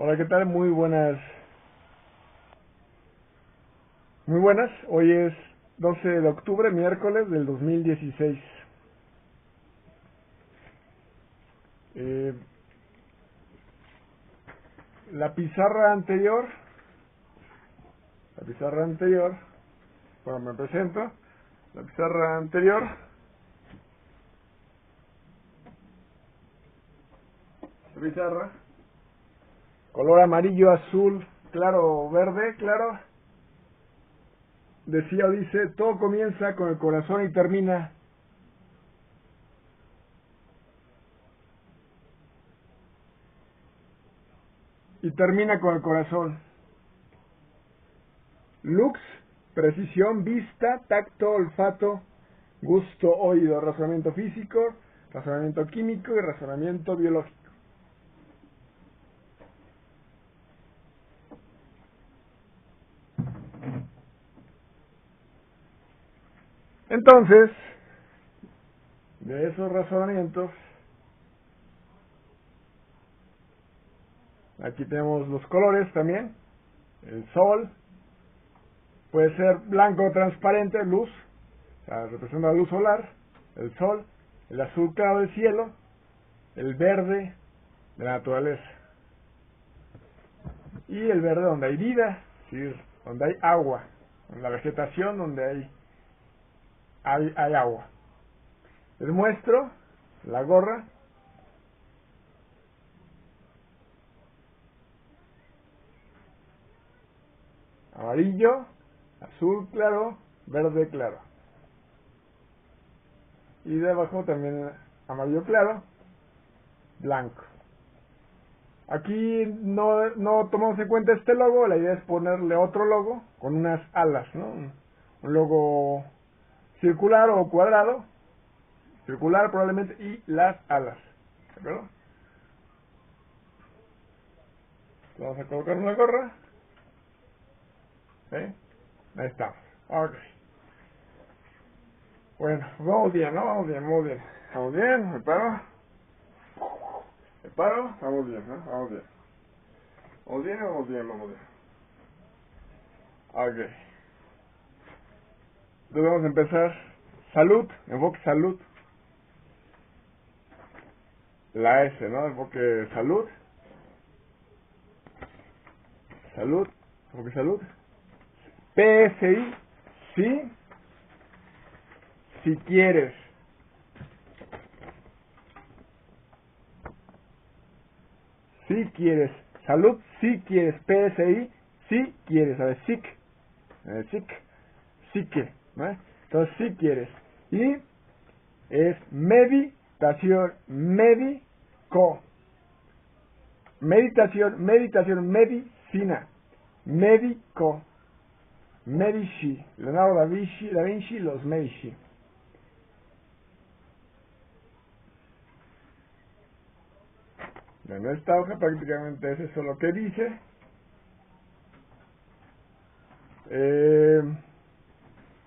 Hola, ¿qué tal? Muy buenas. Muy buenas. Hoy es 12 de octubre, miércoles del 2016. Eh, la pizarra anterior, la pizarra anterior, bueno, me presento. La pizarra anterior, la pizarra, color amarillo, azul, claro, verde, claro. Decía o dice, todo comienza con el corazón y termina. Y termina con el corazón. Lux, precisión, vista, tacto, olfato, gusto, oído, razonamiento físico, razonamiento químico y razonamiento biológico. Entonces, de esos razonamientos, aquí tenemos los colores también. El sol puede ser blanco transparente, luz, o sea, representa la luz solar. El sol, el azul claro del cielo, el verde de la naturaleza. Y el verde donde hay vida, es decir, donde hay agua, en la vegetación donde hay agua. Les muestro la gorra. Amarillo, azul claro, verde claro. Y de abajo también amarillo claro, blanco. Aquí no tomamos en cuenta este logo, la idea es ponerle otro logo con unas alas, ¿no? Un logo circular o cuadrado, circular probablemente, y las alas, ¿de acuerdo? Vamos a colocar una gorra, ¿eh? Ahí estamos, ok. Bueno, vamos bien, ¿no? Vamos bien, vamos bien. Vamos bien, me paro. Me paro, vamos bien, ¿no? Vamos bien. Vamos bien, vamos bien, vamos bien. Ok. Entonces vamos a empezar. Salud, enfoque salud. La S, ¿no? Enfoque salud. Salud, enfoque salud. PSI, sí, si quieres. Si quieres. Salud, si quieres. PSI, si quieres. A ver, sic. Sic. Psique, ¿no? Entonces, si quieres. Y es meditación, médico. Meditación, medicina. Médico. Medici. Leonardo da Vinci, los Medici. Bueno, esta hoja prácticamente es eso lo que dice.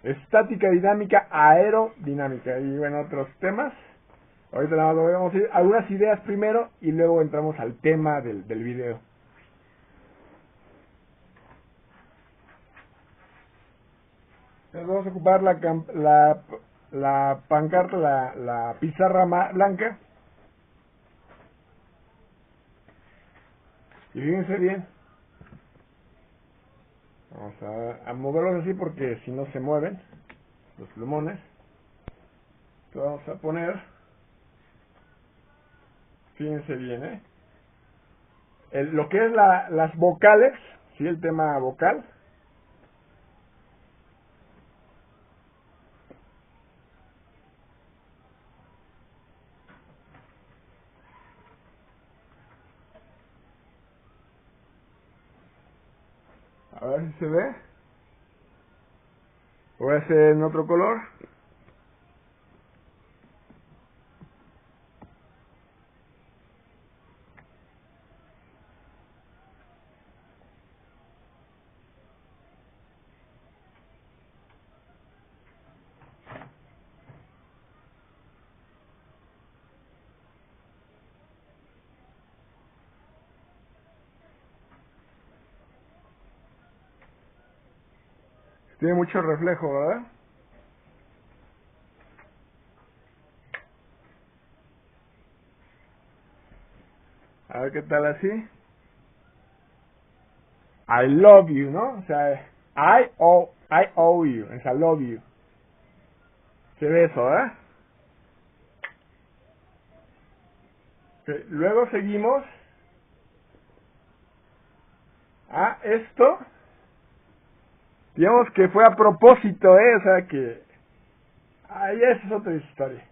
Estática, dinámica, aerodinámica. Y bueno, otros temas. Ahorita nada más vamos a ir algunas ideas primero y luego entramos al tema del video. Entonces vamos a ocupar la pancarta, la pizarra blanca. Y fíjense bien. Vamos a moverlos así porque si no se mueven los plumones. Entonces vamos a poner, fíjense bien, lo que es las vocales, ¿sí? El tema vocal. A ver si se ve. Voy a hacer en otro color. Tiene mucho reflejo, ¿verdad? A ver qué tal así. I love you, ¿no? O sea, I owe you. Es I love you. Se ve eso, ¿verdad? Okay. Luego seguimos a esto. Digamos que fue a propósito, ¿eh? O sea que... Ahí esa es otra historia.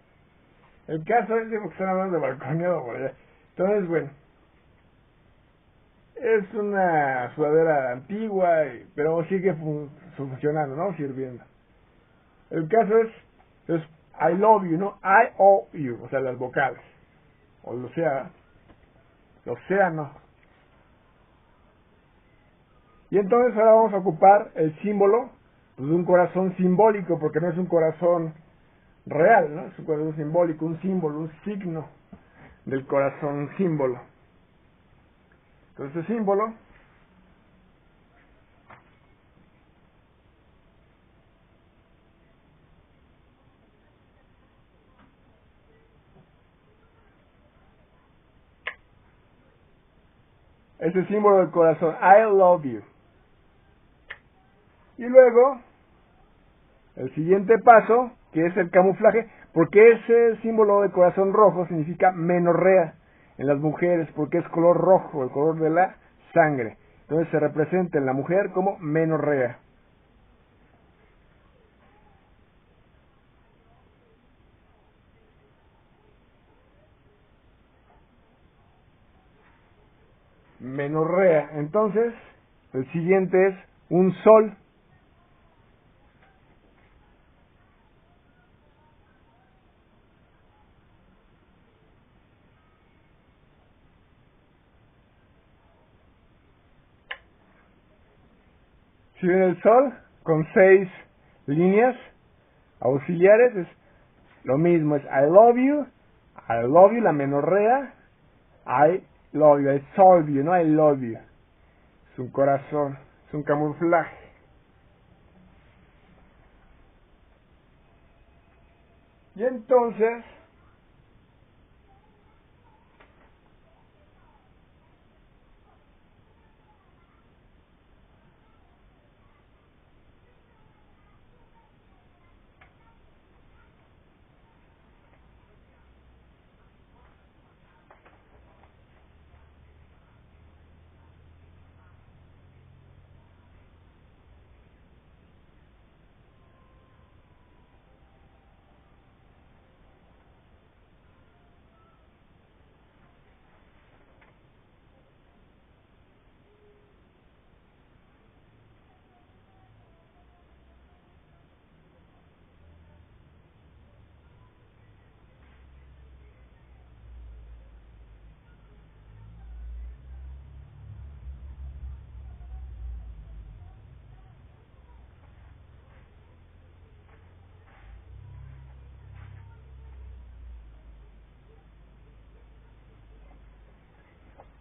El caso es que están hablando de balconeado por allá. Entonces, bueno. Es una sudadera antigua, pero sigue funcionando, ¿no? Sirviendo. El caso es I love you, ¿no? I owe you, o sea, las vocales. O sea, no. Y entonces ahora vamos a ocupar el símbolo pues, de un corazón simbólico, porque no es un corazón real, ¿no? Es un corazón simbólico, un símbolo, un signo del corazón símbolo. Entonces, el símbolo es el símbolo del corazón, I love you. Y luego, el siguiente paso, que es el camuflaje, porque ese símbolo de corazón rojo significa menorrea en las mujeres, porque es color rojo, el color de la sangre. Entonces se representa en la mujer como menorrea. Menorrea. Entonces, el siguiente es un sol. Si ven el sol, con 6 líneas auxiliares, es lo mismo, es I love you, la menorrea, I solve you, no I love you. Es un corazón, es un camuflaje. Y entonces,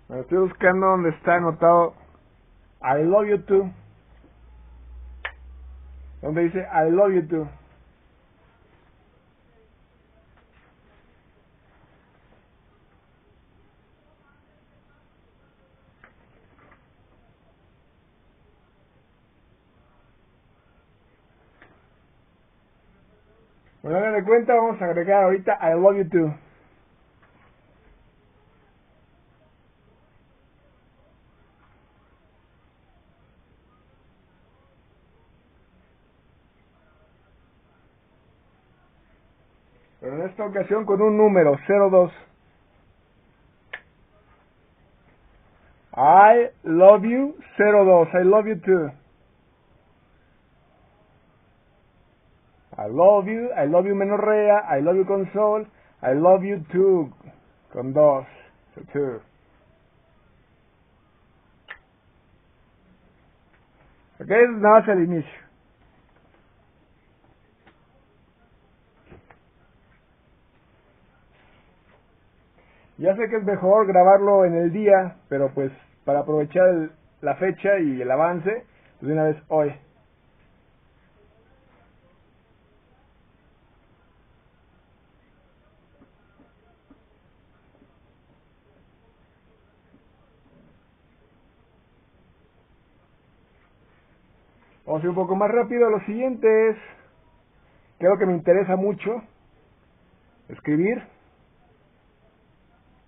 me estoy buscando donde está anotado I love you too. Donde dice I love you too. Bueno, hagan de cuenta, vamos a agregar ahorita I love you too. Pero en esta ocasión con un número 02. I love you 02. I love you too. I love you menorrea, I love you con sol, I love you too con 2. Two. Ok, nada más el inicio. Ya sé que es mejor grabarlo en el día, pero pues para aprovechar la fecha y el avance, pues de una vez hoy. Vamos a ir un poco más rápido. Lo siguiente es, que es lo que me interesa mucho escribir,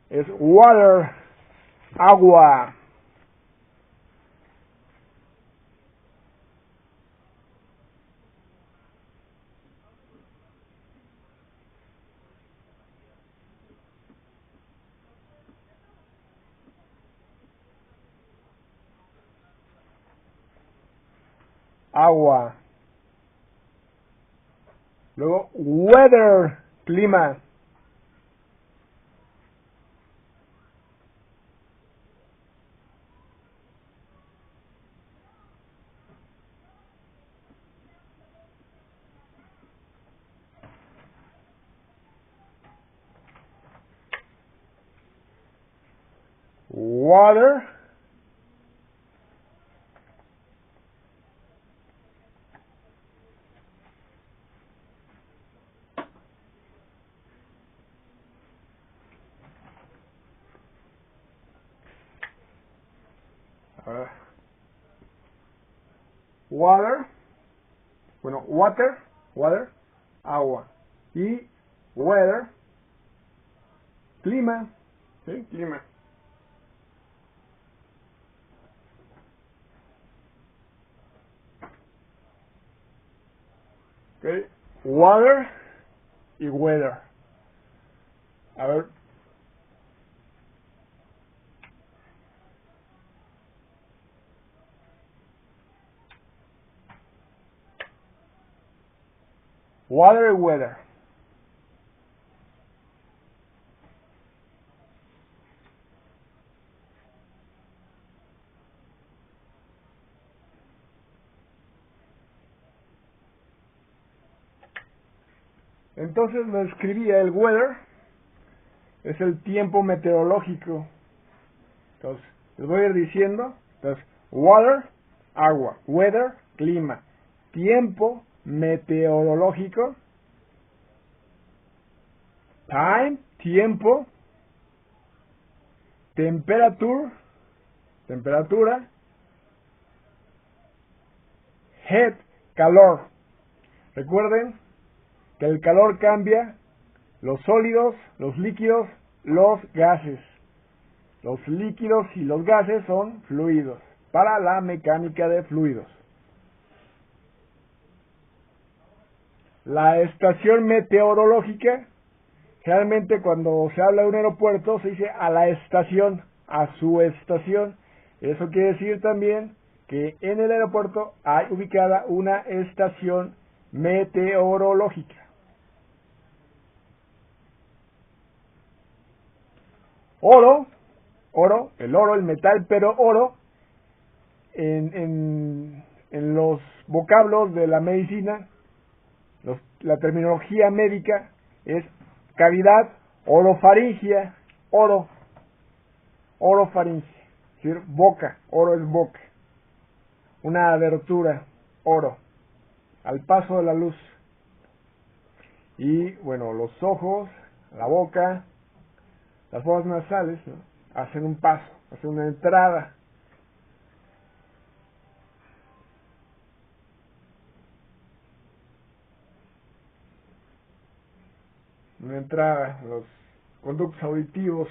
es water, agua. Agua. Luego, weather, clima. Water. Water. Bueno, water, agua. Y weather, clima. ¿Sí? Clima. Okay. Water y weather. A ver. Water y weather. Entonces lo escribía el weather, es el tiempo meteorológico. Entonces, les voy a ir diciendo. Entonces, water, agua. Weather, clima. Tiempo meteorológico. Time, tiempo. Temperature, temperatura. Heat, calor. Recuerden que el calor cambia los sólidos, los líquidos, los gases. Los líquidos y los gases son fluidos, para la mecánica de fluidos. La estación meteorológica, generalmente cuando se habla de un aeropuerto se dice a la estación, a su estación. Eso quiere decir también que en el aeropuerto hay ubicada una estación meteorológica. Oro, el oro, el metal, pero oro, en los vocablos de la medicina, la terminología médica es cavidad orofaringia, orofaringia, es decir, boca, oro es boca, una abertura, oro, al paso de la luz. Y bueno, los ojos, la boca, las fosas nasales, ¿no?, hacen un paso, hacen una entrada. Los conductos auditivos.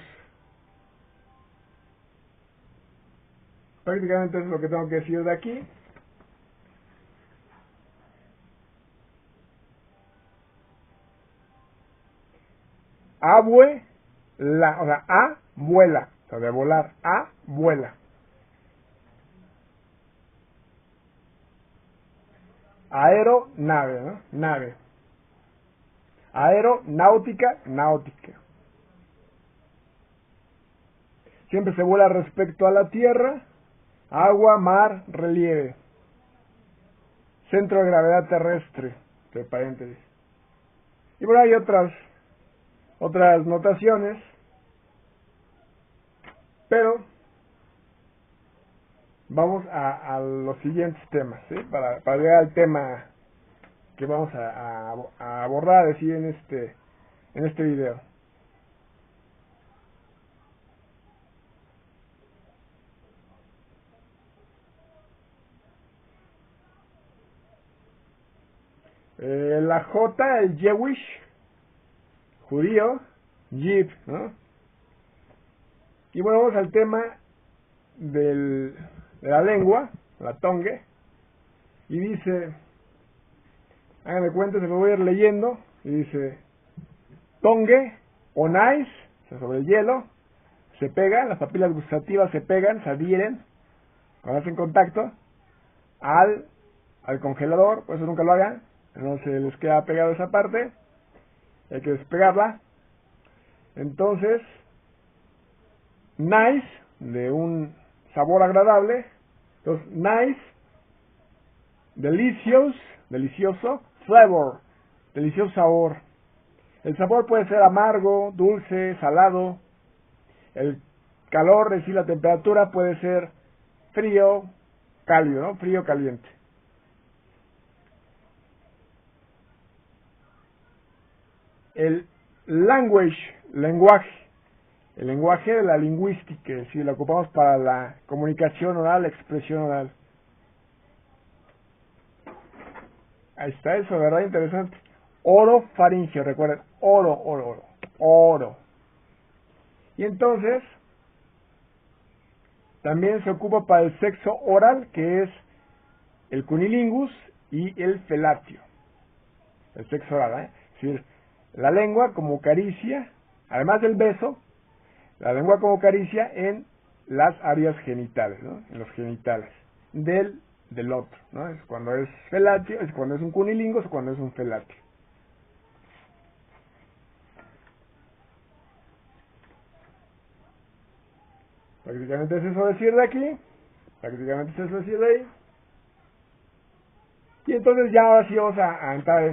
Prácticamente es lo que tengo que decir de aquí. O sea, a, vuela, o sea, de volar, a, vuela. Aeronave, ¿no? Nave. Aeronáutica, náutica. Siempre se vuela respecto a la tierra. Agua, mar, relieve. Centro de gravedad terrestre, entre paréntesis. Y por ahí hay otras notaciones, pero vamos a los siguientes temas, ¿sí? Para llegar al tema que vamos a abordar así en este video. La J, el Jewish, judío, Yid, ¿no? Y bueno, vamos al tema de la lengua, la tongue, y dice, háganme cuenta, se lo voy a ir leyendo, y dice, tongue, on ice, o sea, sobre el hielo, se pegan, las papilas gustativas se pegan, se adhieren, cuando hacen contacto, al congelador, por eso nunca lo hagan, no se les queda pegado esa parte, hay que despegarla. Entonces, nice, de un sabor agradable, entonces nice, delicious, delicioso, flavor, delicioso sabor. El sabor puede ser amargo, dulce, salado. El calor, es decir, la temperatura puede ser frío, cálido, ¿no? Frío, caliente. El language, lenguaje. El lenguaje de la lingüística, es decir, lo ocupamos para la comunicación oral, la expresión oral. Ahí está eso, ¿verdad? Interesante. Oro faríngeo, recuerden, oro. Y entonces, también se ocupa para el sexo oral, que es el cunilingus y el felatio. El sexo oral, ¿eh? Es decir, la lengua como caricia, además del beso, la lengua como caricia en las áreas genitales, ¿no? En los genitales del otro, ¿no? Es cuando es felatio, es cuando es un cunilingus o cuando es un felatio. Prácticamente es eso decir de aquí, prácticamente es eso decir de ahí. Y entonces ya ahora sí vamos a entrar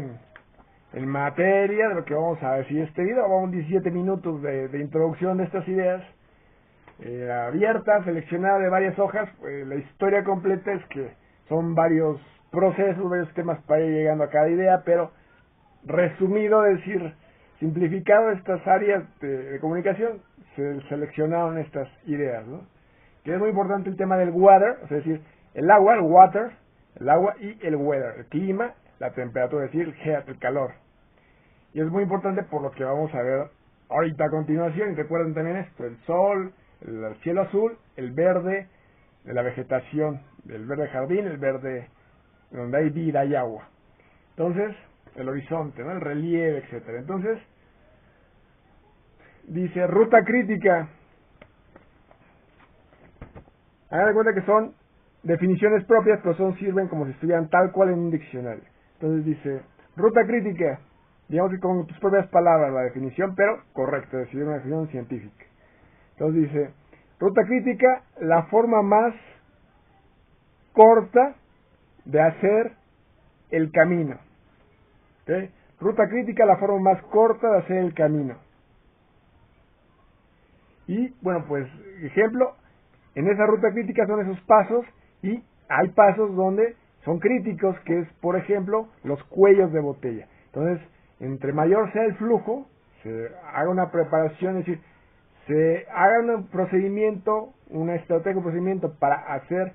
en materia de lo que vamos a decir este video. Vamos 17 minutos de introducción de estas ideas abierta, seleccionada de varias hojas. La historia completa es que son varios procesos, varios temas para ir llegando a cada idea, pero resumido, es decir, simplificado, estas áreas de comunicación, se seleccionaron estas ideas, ¿no? Que es muy importante el tema del water, es decir, el agua, el water, el agua y el weather, el clima, la temperatura, es decir, el heat, el calor. Y es muy importante por lo que vamos a ver ahorita a continuación. Y recuerden también esto, el sol, el cielo azul, el verde de la vegetación, el verde jardín, el verde donde hay vida y agua. Entonces, el horizonte, ¿no? El relieve, etcétera. Entonces, dice ruta crítica. Hagan de cuenta que son definiciones propias, pero sirven como si estuvieran tal cual en un diccionario. Entonces dice, ruta crítica, digamos que con tus propias palabras la definición, pero correcta, es decir, una definición científica. Entonces dice, ruta crítica, la forma más corta de hacer el camino. ¿Okay? Ruta crítica, la forma más corta de hacer el camino. Y bueno, pues ejemplo, en esa ruta crítica son esos pasos, y hay pasos donde son críticos, que es, por ejemplo, los cuellos de botella. Entonces, entre mayor sea el flujo, se haga una preparación, es decir, se haga un procedimiento, una estrategia, un procedimiento para hacer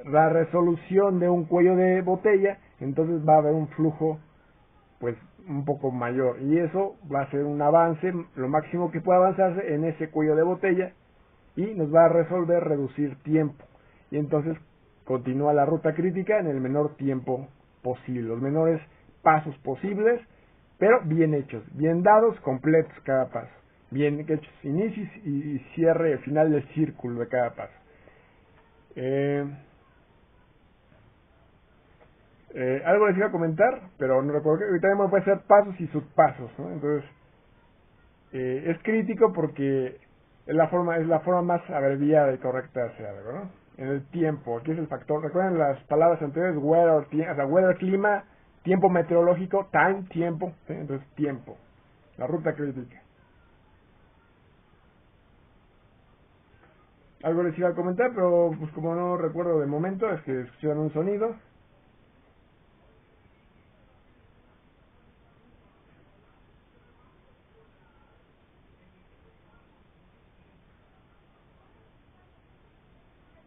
la resolución de un cuello de botella, entonces va a haber un flujo pues un poco mayor, y eso va a ser un avance, lo máximo que pueda avanzarse en ese cuello de botella, y nos va a reducir tiempo, y entonces continúa la ruta crítica en el menor tiempo posible, los menores pasos posibles, pero bien hechos, bien dados, completos cada paso, bien hechos, inicio y cierre, final del círculo de cada paso. Algo les iba a comentar, pero no recuerdo, que ahorita mismo puede ser pasos y subpasos, ¿no? Entonces, es crítico porque es la forma más abreviada y correcta de hacer algo, ¿no? En el tiempo, aquí es el factor, recuerden las palabras anteriores, weather, clima, tiempo meteorológico, time, tiempo, ¿sí? Entonces tiempo, la ruta crítica. Algo les iba a comentar, pero pues como no recuerdo de momento, es que escucharon un sonido.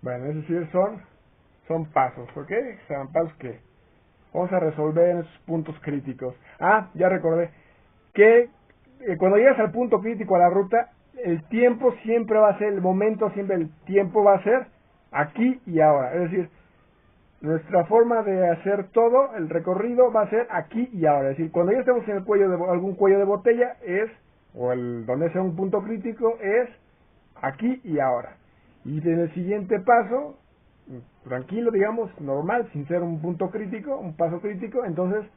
Bueno, es decir, son pasos, ¿ok? Son pasos que Vamos a resolver en esos puntos críticos. Ya recordé que cuando llegas al punto crítico a la ruta, el tiempo siempre va a ser, el momento siempre, el tiempo va a ser aquí y ahora. Es decir, nuestra forma de hacer todo, el recorrido va a ser aquí y ahora. Es decir, cuando ya estemos en el cuello de algún cuello de botella donde sea un punto crítico, es aquí y ahora. Y en el siguiente paso, tranquilo, digamos, normal, sin ser un punto crítico, un paso crítico, entonces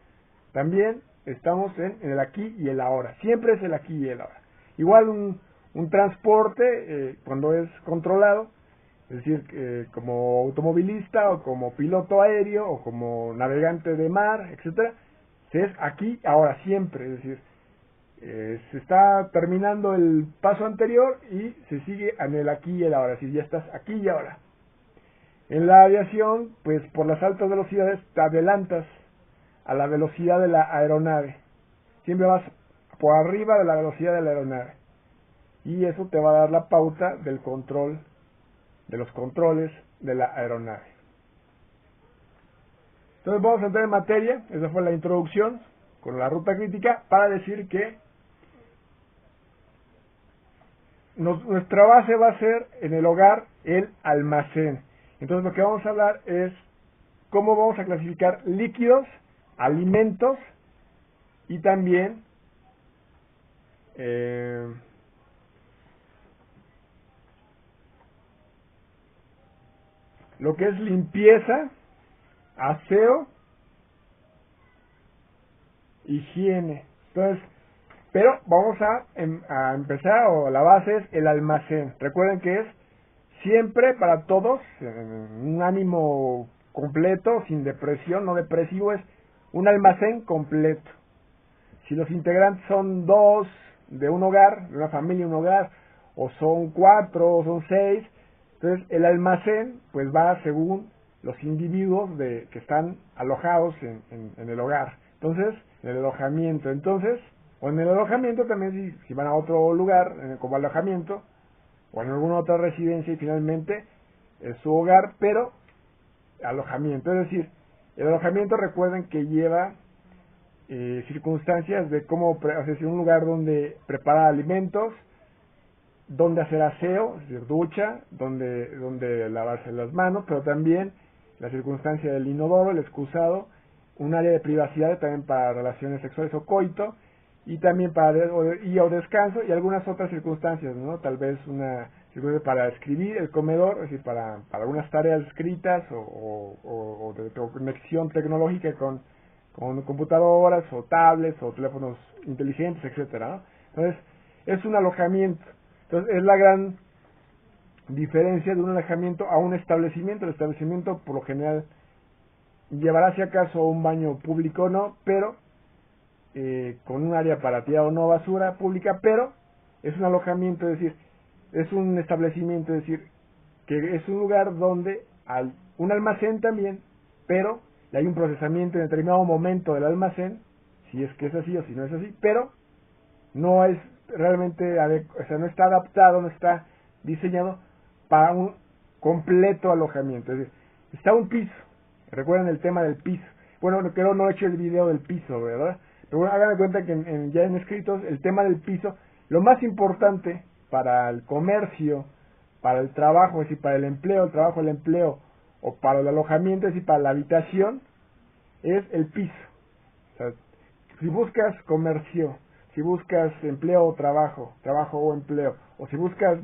también estamos en el aquí y el ahora. Siempre es el aquí y el ahora. Igual un transporte, cuando es controlado, es decir, como automovilista o como piloto aéreo o como navegante de mar, etcétera, es aquí, ahora, siempre. Es decir, se está terminando el paso anterior y se sigue en el aquí y el ahora. Es decir, ya estás aquí y ahora. En la aviación, pues por las altas velocidades te adelantas a la velocidad de la aeronave. Siempre vas por arriba de la velocidad de la aeronave. Y eso te va a dar la pauta del control, de los controles de la aeronave. Entonces vamos a entrar en materia. Esa fue la introducción con la ruta crítica para decir que nuestra base va a ser en el hogar el almacén. Entonces lo que vamos a hablar es cómo vamos a clasificar líquidos, alimentos y también lo que es limpieza, aseo, higiene. Entonces, pero vamos a empezar, o la base es el almacén. Recuerden que es siempre para todos, un ánimo completo, sin depresión, no depresivo, es un almacén completo. Si los integrantes son 2 de un hogar, de una familia, un hogar, o son 4, o son 6, entonces el almacén pues va según los individuos que están alojados en el hogar. Entonces, en el alojamiento. Entonces, o en el alojamiento también si van a otro lugar como alojamiento, o en alguna otra residencia y finalmente es su hogar, pero alojamiento. Es decir, el alojamiento, recuerden que lleva circunstancias de cómo, es decir, un lugar donde preparar alimentos, donde hacer aseo, es decir, ducha, donde lavarse las manos, pero también la circunstancia del inodoro, el excusado, un área de privacidad también para relaciones sexuales o coito, y también o descanso y algunas otras circunstancias, ¿no? Tal vez una circunstancia para escribir, el comedor, es decir, para algunas tareas escritas o de conexión tecnológica con computadoras o tablets o teléfonos inteligentes, etcétera, ¿no? Entonces, es un alojamiento. Entonces, es la gran diferencia de un alojamiento a un establecimiento. El establecimiento, por lo general, llevará si acaso un baño público o no, pero con un área para tirar o no basura pública, pero es un alojamiento, es decir, es un establecimiento, es decir, que es un lugar donde hay un almacén también, pero hay un procesamiento en determinado momento del almacén, si es que es así o si no es así, pero no es realmente, o sea, no está adaptado, no está diseñado para un completo alojamiento. Es decir, está un piso, recuerden el tema del piso. Bueno, creo no he hecho el video del piso, ¿verdad? Pero bueno, hagan de cuenta que ya en escritos, el tema del piso, lo más importante para el comercio, para el trabajo, es decir, para el empleo, el trabajo, el empleo, o para el alojamiento, es decir, para la habitación, es el piso. O sea, si buscas comercio, si buscas empleo o trabajo o empleo, o si buscas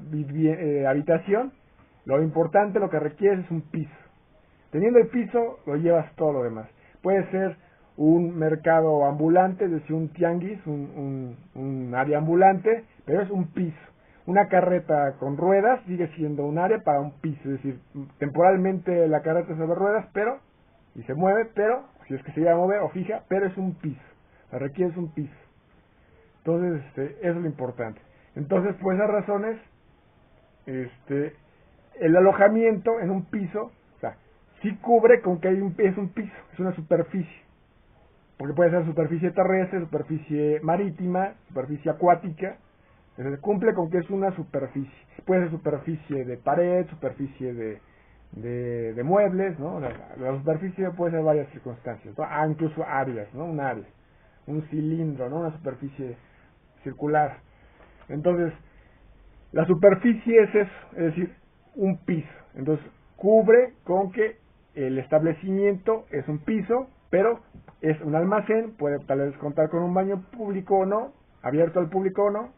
habitación, lo importante, lo que requieres es un piso. Teniendo el piso, lo llevas todo lo demás. Puede ser un mercado ambulante, es decir, un tianguis, un área ambulante, pero es un piso. Una carreta con ruedas sigue siendo un área para un piso, es decir, temporalmente la carreta sobre ruedas, y se mueve, pero, si es que se llega a mover o fija, pero es un piso, o sea, requieres un piso. Entonces, eso es lo importante. Entonces, por esas razones, el alojamiento en un piso, o sea, sí cubre con que es un piso, es una superficie, porque puede ser superficie terrestre, superficie marítima, superficie acuática. Entonces cumple con que es una superficie. Puede ser superficie de pared, superficie de muebles, ¿no? La superficie puede ser varias circunstancias, ¿no? Incluso áreas, ¿no? Un área, un cilindro, ¿no? Una superficie circular. Entonces, la superficie es eso, es decir, un piso. Entonces, cubre con que el establecimiento es un piso, pero es un almacén, puede tal vez contar con un baño público o no, abierto al público o no,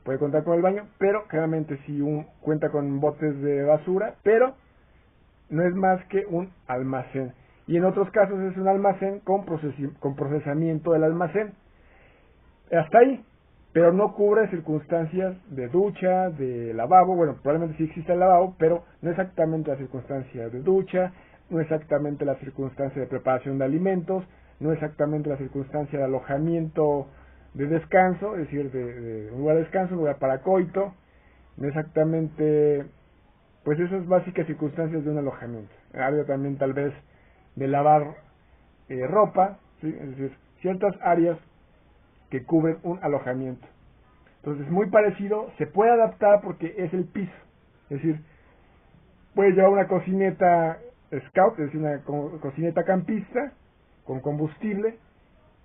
puede contar con el baño, pero generalmente sí cuenta con botes de basura, pero no es más que un almacén. Y en otros casos es un almacén con procesamiento del almacén. Hasta ahí, pero no cubre circunstancias de ducha, de lavabo. Bueno, probablemente sí existe el lavabo, pero no exactamente la circunstancia de ducha, no exactamente la circunstancia de preparación de alimentos, no exactamente la circunstancia de alojamiento de descanso, es decir, de un lugar de descanso, un lugar para coito, no exactamente, pues esas básicas circunstancias de un alojamiento. Área también tal vez de lavar ropa, ¿sí? Es decir, ciertas áreas que cubren un alojamiento. Entonces, muy parecido, se puede adaptar porque es el piso. Es decir, puede llevar una cocineta scout, es decir, una cocineta campista con combustible,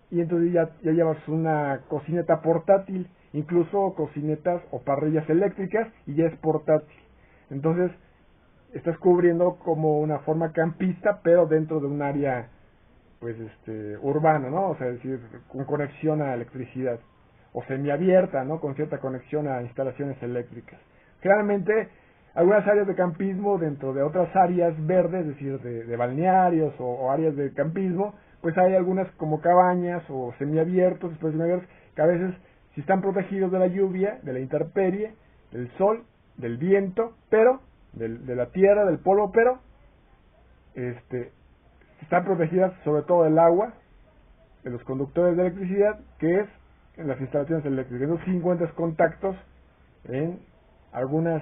y entonces ya llevas una cocineta portátil, incluso cocinetas o parrillas eléctricas, y ya es portátil. Entonces, estás cubriendo como una forma campista, pero dentro de un área pues urbano, ¿no? O sea, es decir, con conexión a electricidad, o semiabierta, ¿no? Con cierta conexión a instalaciones eléctricas. Generalmente, algunas áreas de campismo dentro de otras áreas verdes, es decir, de balnearios o áreas de campismo, pues hay algunas como cabañas o semiabiertos, espacios semiabiertos, que a veces si están protegidos de la lluvia, de la intemperie, del sol, del viento, pero, de la tierra, del polvo, pero, están protegidas sobre todo del agua, de los conductores de electricidad, que es en las instalaciones eléctricas. Entonces, sí encuentras contactos en algunas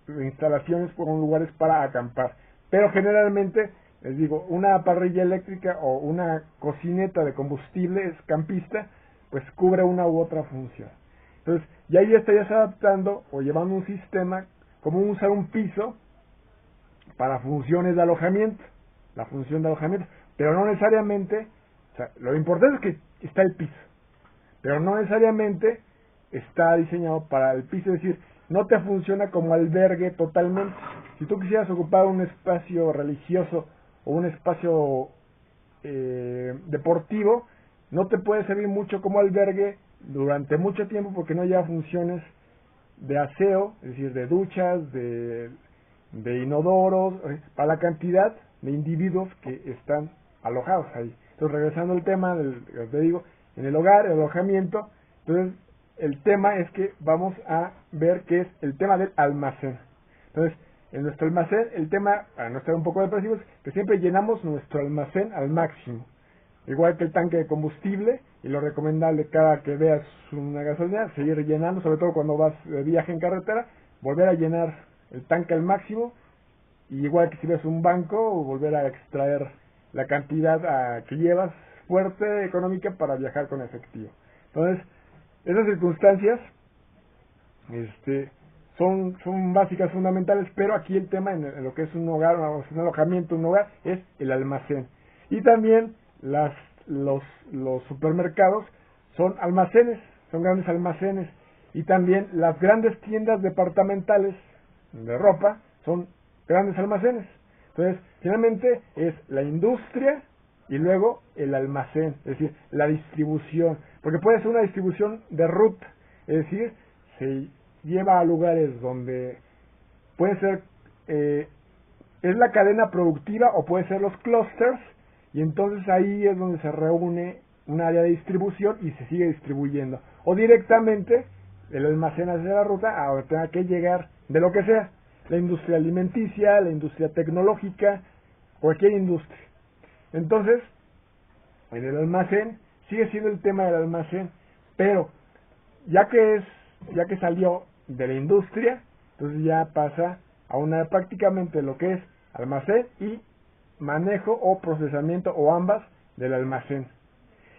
instalaciones con lugares para acampar. Pero generalmente, les digo, una parrilla eléctrica o una cocineta de combustible es campista, pues cubre una u otra función. Entonces, ya estarías adaptando o llevando un sistema como usar un piso para funciones de alojamiento, la función de alojamiento, pero no necesariamente, o sea, lo importante es que está el piso, pero no necesariamente está diseñado para el piso, es decir, no te funciona como albergue totalmente. Si tú quisieras ocupar un espacio religioso o un espacio deportivo, no te puede servir mucho como albergue durante mucho tiempo porque no lleva funciones de aseo, es decir, de duchas, de inodoros, para la cantidad de individuos que están alojados ahí. Entonces, regresando al tema, te digo, en el hogar, el alojamiento, entonces el tema es que vamos a ver qué es el tema del almacén. Entonces, en nuestro almacén, el tema, para no estar un poco depresivos, que siempre llenamos nuestro almacén al máximo. Igual que el tanque de combustible, y lo recomendable cada que veas una gasolina, seguir llenando, sobre todo cuando vas de viaje en carretera, volver a llenar el tanque al máximo, y igual que si ves un banco, volver a extraer la cantidad que llevas fuerte económica para viajar con efectivo. Entonces, esas circunstancias son básicas, fundamentales, pero aquí el tema en lo que es un hogar, un alojamiento, un hogar, es el almacén. Y también los supermercados son almacenes, son grandes almacenes, y también las grandes tiendas departamentales de ropa son grandes almacenes. Entonces, finalmente es la industria y luego el almacén, es decir, la distribución, porque puede ser una distribución de ruta, es decir, se lleva a lugares donde puede ser, es la cadena productiva o puede ser los clusters, y entonces ahí es donde se reúne un área de distribución y se sigue distribuyendo. O directamente el almacén hace la ruta a donde tenga que llegar de lo que sea, la industria alimenticia, la industria tecnológica, cualquier industria. Entonces, en el almacén sigue siendo el tema del almacén, pero ya que salió de la industria, entonces ya pasa a una prácticamente lo que es almacén y manejo o procesamiento o ambas del almacén.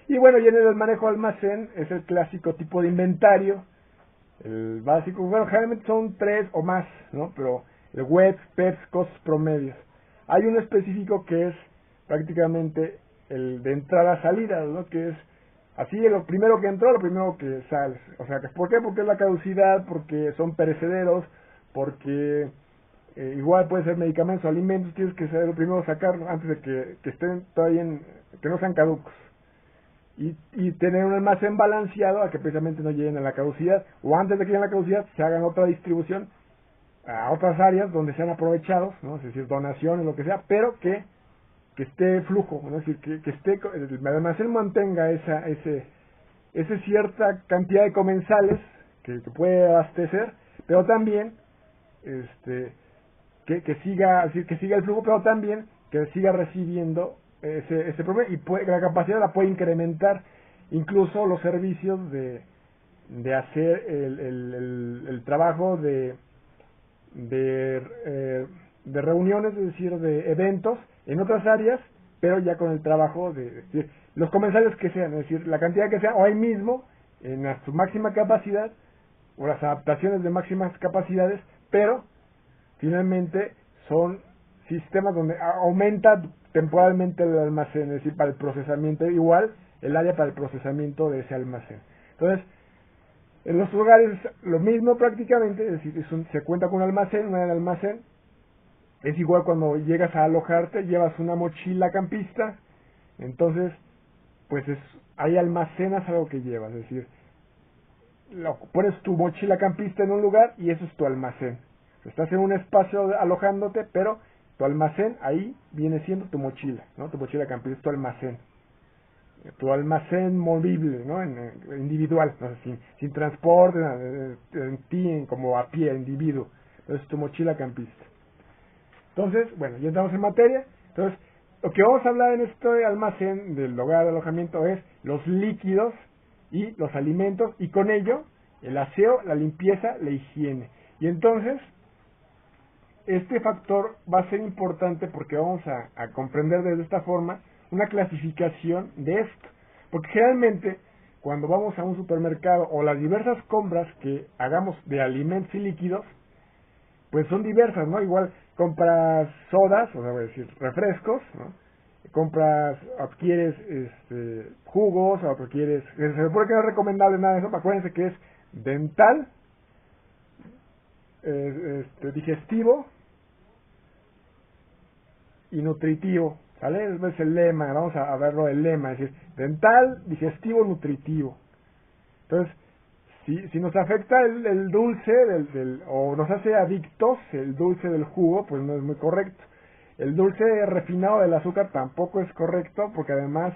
Y bueno, y en el manejo almacén es el clásico tipo de inventario, el básico, bueno, generalmente son 3 o más, ¿no? Pero el web, PEPs, costos promedios. Hay uno específico que es prácticamente el de entrada-salida, ¿no? Que es así, lo primero que entró, lo primero que sale. O sea, ¿por qué? Porque es la caducidad, porque son perecederos, porque igual puede ser medicamentos o alimentos, tienes que saber lo primero sacarlo antes de que estén todavía que no sean caducos. Y tener un almacén balanceado a que precisamente no lleguen a la caducidad, o antes de que lleguen a la caducidad se hagan otra distribución a otras áreas donde sean aprovechados, ¿no? Es decir, donaciones, lo que sea, pero que esté flujo, ¿no? Es decir, que el almacén mantenga ese cierta cantidad de comensales que puede abastecer, pero también que siga, es decir, que siga el flujo, pero también que siga recibiendo ese problema, y la capacidad la puede incrementar incluso los servicios de hacer el trabajo de reuniones, es decir, de eventos en otras áreas, pero ya con el trabajo de los comensales que sean, es decir, la cantidad que sea, o ahí mismo, en su máxima capacidad, o las adaptaciones de máximas capacidades, pero finalmente son sistemas donde aumenta temporalmente el almacén, es decir, para el procesamiento, igual el área para el procesamiento de ese almacén. Entonces, en los hogares lo mismo prácticamente, es decir, se cuenta con un almacén, un almacén. Es igual cuando llegas a alojarte, llevas una mochila campista, entonces, pues ahí almacenas algo que llevas, es decir, pones tu mochila campista en un lugar y eso es tu almacén. Estás en un espacio alojándote, pero tu almacén ahí viene siendo tu mochila, ¿no? Tu mochila campista es tu almacén movible, ¿no? Individual, ¿no? Sin transporte, en ti, como a pie, individuo. Entonces, tu mochila campista. Entonces, bueno, ya entramos en materia. Entonces, lo que vamos a hablar en este almacén del hogar de alojamiento es los líquidos y los alimentos, y con ello el aseo, la limpieza, la higiene. Y entonces, este factor va a ser importante porque vamos a comprender desde esta forma una clasificación de esto. Porque generalmente, cuando vamos a un supermercado o las diversas compras que hagamos de alimentos y líquidos, pues son diversas, ¿no? Igual compras sodas, o sea, voy a decir refrescos, ¿no? Adquieres jugos, o adquieres, se supone que no es recomendable nada de eso, acuérdense que es dental, digestivo y nutritivo, ¿vale? Es el lema, vamos a verlo el lema, es decir, dental, digestivo, nutritivo. Entonces, si nos afecta el dulce o nos hace adictos el dulce del jugo, pues no es muy correcto. El dulce refinado del azúcar tampoco es correcto, porque además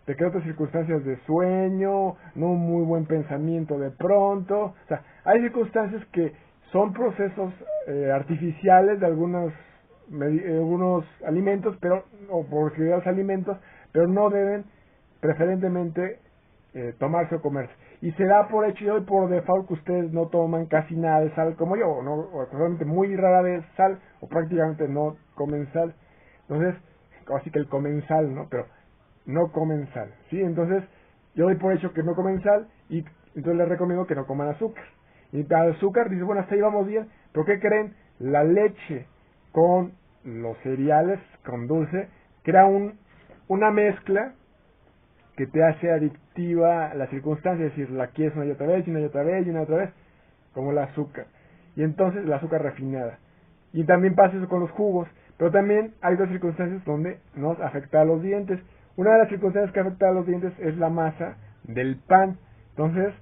te crea otras circunstancias de sueño, no un muy buen pensamiento de pronto. O sea, hay circunstancias que son procesos artificiales de algunos alimentos, pero o posibilidades alimentos, pero no deben preferentemente tomarse o comerse. Y se da por hecho y doy por default que ustedes no toman casi nada de sal como yo, o solamente muy rara vez sal, o prácticamente no comen sal. Entonces, así que el comensal, ¿no? Pero no comen sal, ¿sí? Entonces, yo doy por hecho que no comen sal, y entonces les recomiendo que no coman azúcar. Y para el azúcar, dice, bueno, hasta ahí vamos bien, pero ¿qué creen? La leche con los cereales, con dulce, crea una mezcla que te hace adictiva a la circunstancia, es decir, la quieres una y otra vez, y una y otra vez, y una y otra vez, como el azúcar. Y entonces el azúcar refinada. Y también pasa eso con los jugos, pero también hay dos circunstancias donde nos afecta a los dientes. Una de las circunstancias que afecta a los dientes es la masa del pan. Entonces,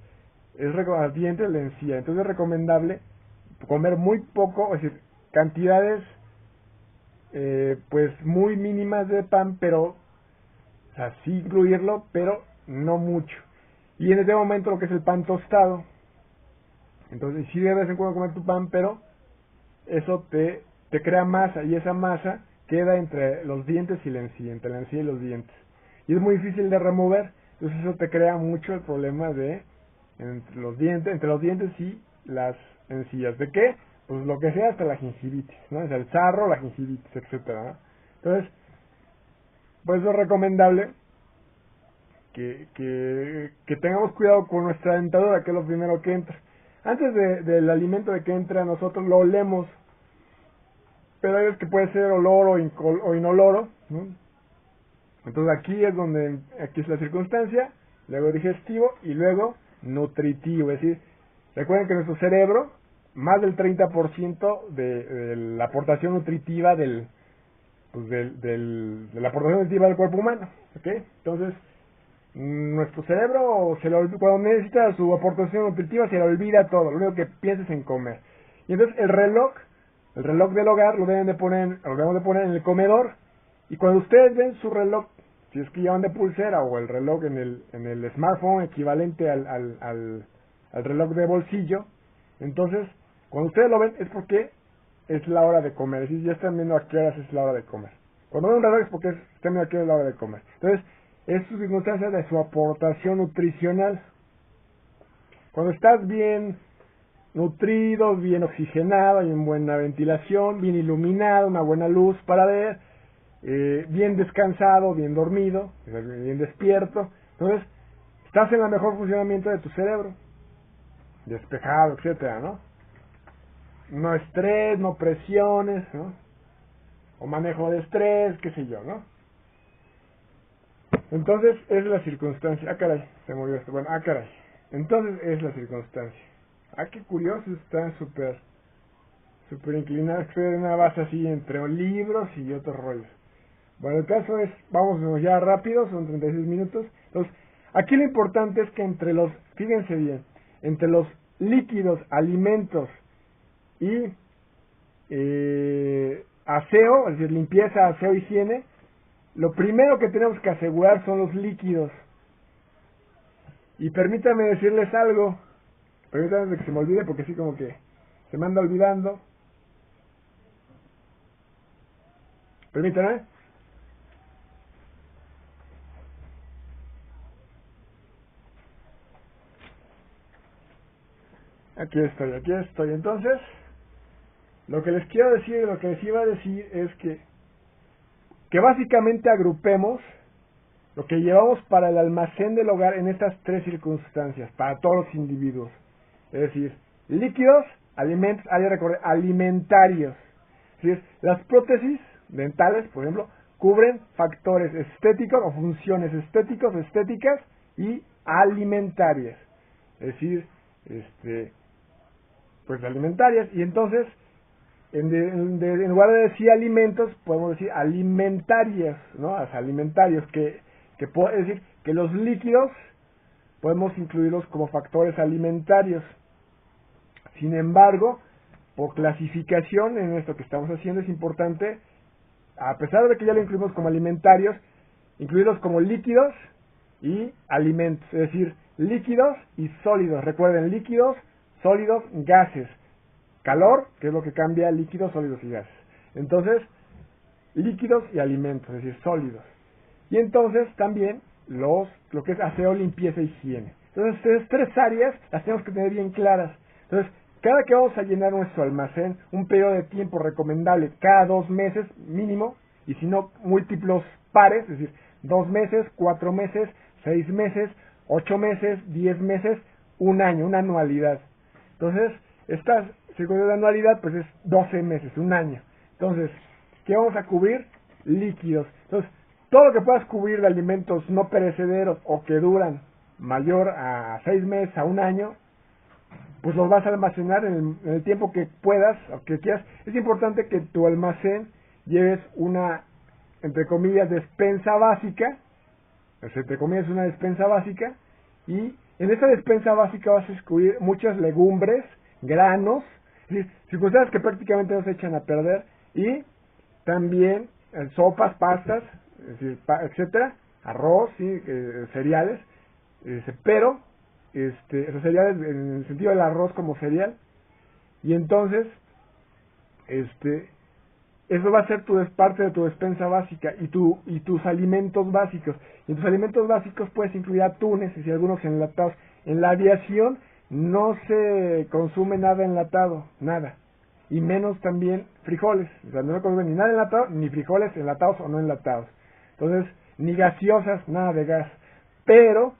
al diente la encía. Entonces es recomendable comer muy poco, es decir, cantidades pues muy mínimas de pan, pero o sea, sí incluirlo, pero no mucho. Y en este momento lo que es el pan tostado. Entonces sí de vez en cuando comer tu pan, pero eso te crea masa, y esa masa queda entre los dientes y la encía, entre la encía y los dientes. Y es muy difícil de remover, entonces eso te crea mucho el problema de entre los dientes y las encías. ¿De qué? Pues lo que sea, hasta la gingivitis, ¿no? Es el sarro, la gingivitis, etcétera, ¿no? Entonces, por eso es recomendable que tengamos cuidado con nuestra dentadura, que es lo primero que entra. Antes del alimento de que entra a nosotros, lo olemos. pero hay veces que puede ser olor o inoloro, ¿no? Entonces aquí es la circunstancia, luego digestivo y luego nutritivo. Es decir, recuerden que nuestro cerebro, más del 30% de la aportación nutritiva de la aportación nutritiva del cuerpo humano, ¿ok? Entonces, nuestro cerebro, cuando necesita su aportación nutritiva, se le olvida todo, lo único que piensa es en comer. Y entonces el reloj del hogar lo debemos de poner en el comedor, y cuando ustedes ven su reloj, si es que llevan de pulsera o el reloj en el smartphone equivalente al reloj de bolsillo, entonces cuando ustedes lo ven es porque es la hora de comer, es decir, ya están viendo a qué horas es la hora de comer. Cuando ven un reloj es porque están viendo a qué hora es la hora de comer. Entonces, es su circunstancia de su aportación nutricional. Cuando estás bien nutrido, bien oxigenado, hay en buena ventilación, bien iluminado, una buena luz para ver, bien descansado, bien dormido, bien despierto, entonces estás en el mejor funcionamiento de tu cerebro, despejado, etcétera, ¿no? No estrés, no presiones, ¿no? O manejo de estrés, qué sé yo, ¿no? Entonces es la circunstancia. Caray, se movió esto. Bueno, caray. Entonces es la circunstancia. Qué curioso, está súper inclinado. Estoy en una base así entre libros y otros rollos. Bueno, el caso es, vamos ya rápido, son 36 minutos. Entonces, aquí lo importante es que fíjense bien, entre los líquidos, alimentos y aseo, es decir, limpieza, aseo, higiene, lo primero que tenemos que asegurar son los líquidos. Y permítanme decirles algo, permítanme que se me olvide porque así como que se me anda olvidando. Permítanme. Aquí estoy. Entonces, lo que les quiero decir, lo que les iba a decir es que básicamente agrupemos lo que llevamos para el almacén del hogar en estas tres circunstancias, para todos los individuos. Es decir, líquidos, alimentos, alimentarios. Es decir, las prótesis dentales, por ejemplo, cubren factores estéticos o funciones estéticas y alimentarias. Es decir, pues alimentarias. Y entonces, en lugar de decir alimentos, podemos decir alimentarias, ¿no? Alimentarios, es decir, que los líquidos podemos incluirlos como factores alimentarios. Sin embargo, por clasificación en esto que estamos haciendo es importante, a pesar de que ya lo incluimos como alimentarios, incluirlos como líquidos y alimentos, es decir, líquidos y sólidos. Recuerden, líquidos, sólidos, gases. Calor, que es lo que cambia líquidos, sólidos y gases. Entonces, líquidos y alimentos, es decir, sólidos. Y entonces también lo que es aseo, limpieza, higiene. Entonces, estas tres áreas las tenemos que tener bien claras. Entonces, cada que vamos a llenar nuestro almacén, un periodo de tiempo recomendable, cada 2 meses mínimo, y si no, múltiplos pares, es decir, 2 meses, 4 meses, 6 meses, 8 meses, 10 meses, un año, una anualidad. Entonces, esta circunstancia de anualidad, pues es 12 meses, un año. Entonces, ¿qué vamos a cubrir? Líquidos. Entonces, todo lo que puedas cubrir de alimentos no perecederos o que duran mayor a 6 meses, a un año, pues los vas a almacenar en el tiempo que puedas o que quieras. Es importante que tu almacén lleves una, entre comillas, despensa básica, entre comillas una despensa básica, y en esa despensa básica vas a excluir muchas legumbres, granos, circunstancias que prácticamente no se echan a perder, y también sopas, pastas, es decir, etcétera, arroz, sí, cereales, pero esos cereales en el sentido del arroz como cereal, y entonces eso va a ser parte de tu despensa básica y tus alimentos básicos. Y en tus alimentos básicos puedes incluir atunes y algunos enlatados. En la aviación no se consume nada enlatado, nada. Y menos también frijoles. O sea, no se consume ni nada enlatado, ni frijoles enlatados o no enlatados. Entonces, ni gaseosas, nada de gas. Pero,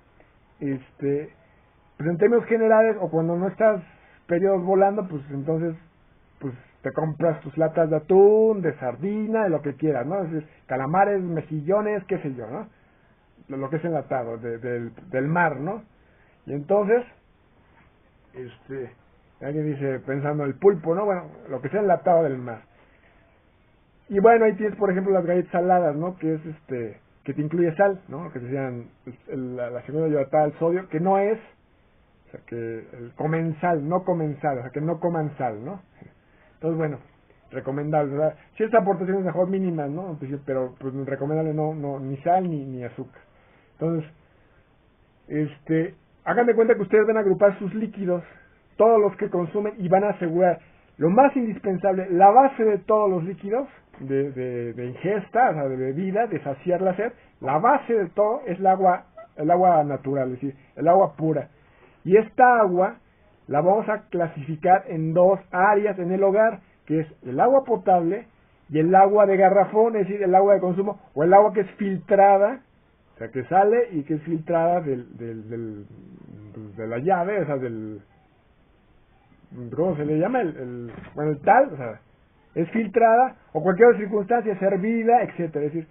pues en términos generales, o cuando no estás periodos volando, pues entonces, pues te compras tus latas de atún, de sardina, de lo que quieras, ¿no? Es decir, calamares, mejillones, qué sé yo, ¿no? Lo que es enlatado, del mar, ¿no? Y entonces, alguien dice, pensando el pulpo, ¿no? Bueno, lo que sea enlatado del mar. Y bueno, ahí tienes, por ejemplo, las galletas saladas, ¿no? Que es que te incluye sal, ¿no? Que decían la segunda hidratada al sodio, que no es, o sea, que el comensal, no comensal, o sea, que no coman sal, ¿no? Entonces, bueno, recomendable, ¿verdad? Ciertas aportaciones mejor mínimas, ¿no? Pero pues recomendable no ni sal ni azúcar. Entonces, hagan de cuenta que ustedes van a agrupar sus líquidos, todos los que consumen, y van a asegurar lo más indispensable, la base de todos los líquidos, de ingesta, o sea, de bebida, de saciar la sed, la base de todo es el agua natural, es decir, el agua pura. Y esta agua la vamos a clasificar en dos áreas en el hogar, que es el agua potable y el agua de garrafón, es decir, el agua de consumo, o el agua que es filtrada, o sea, que sale y que es filtrada de la llave, o sea, ¿cómo se le llama? El tal, o sea, es filtrada, o cualquier otra circunstancia, servida, etcétera. Es decir,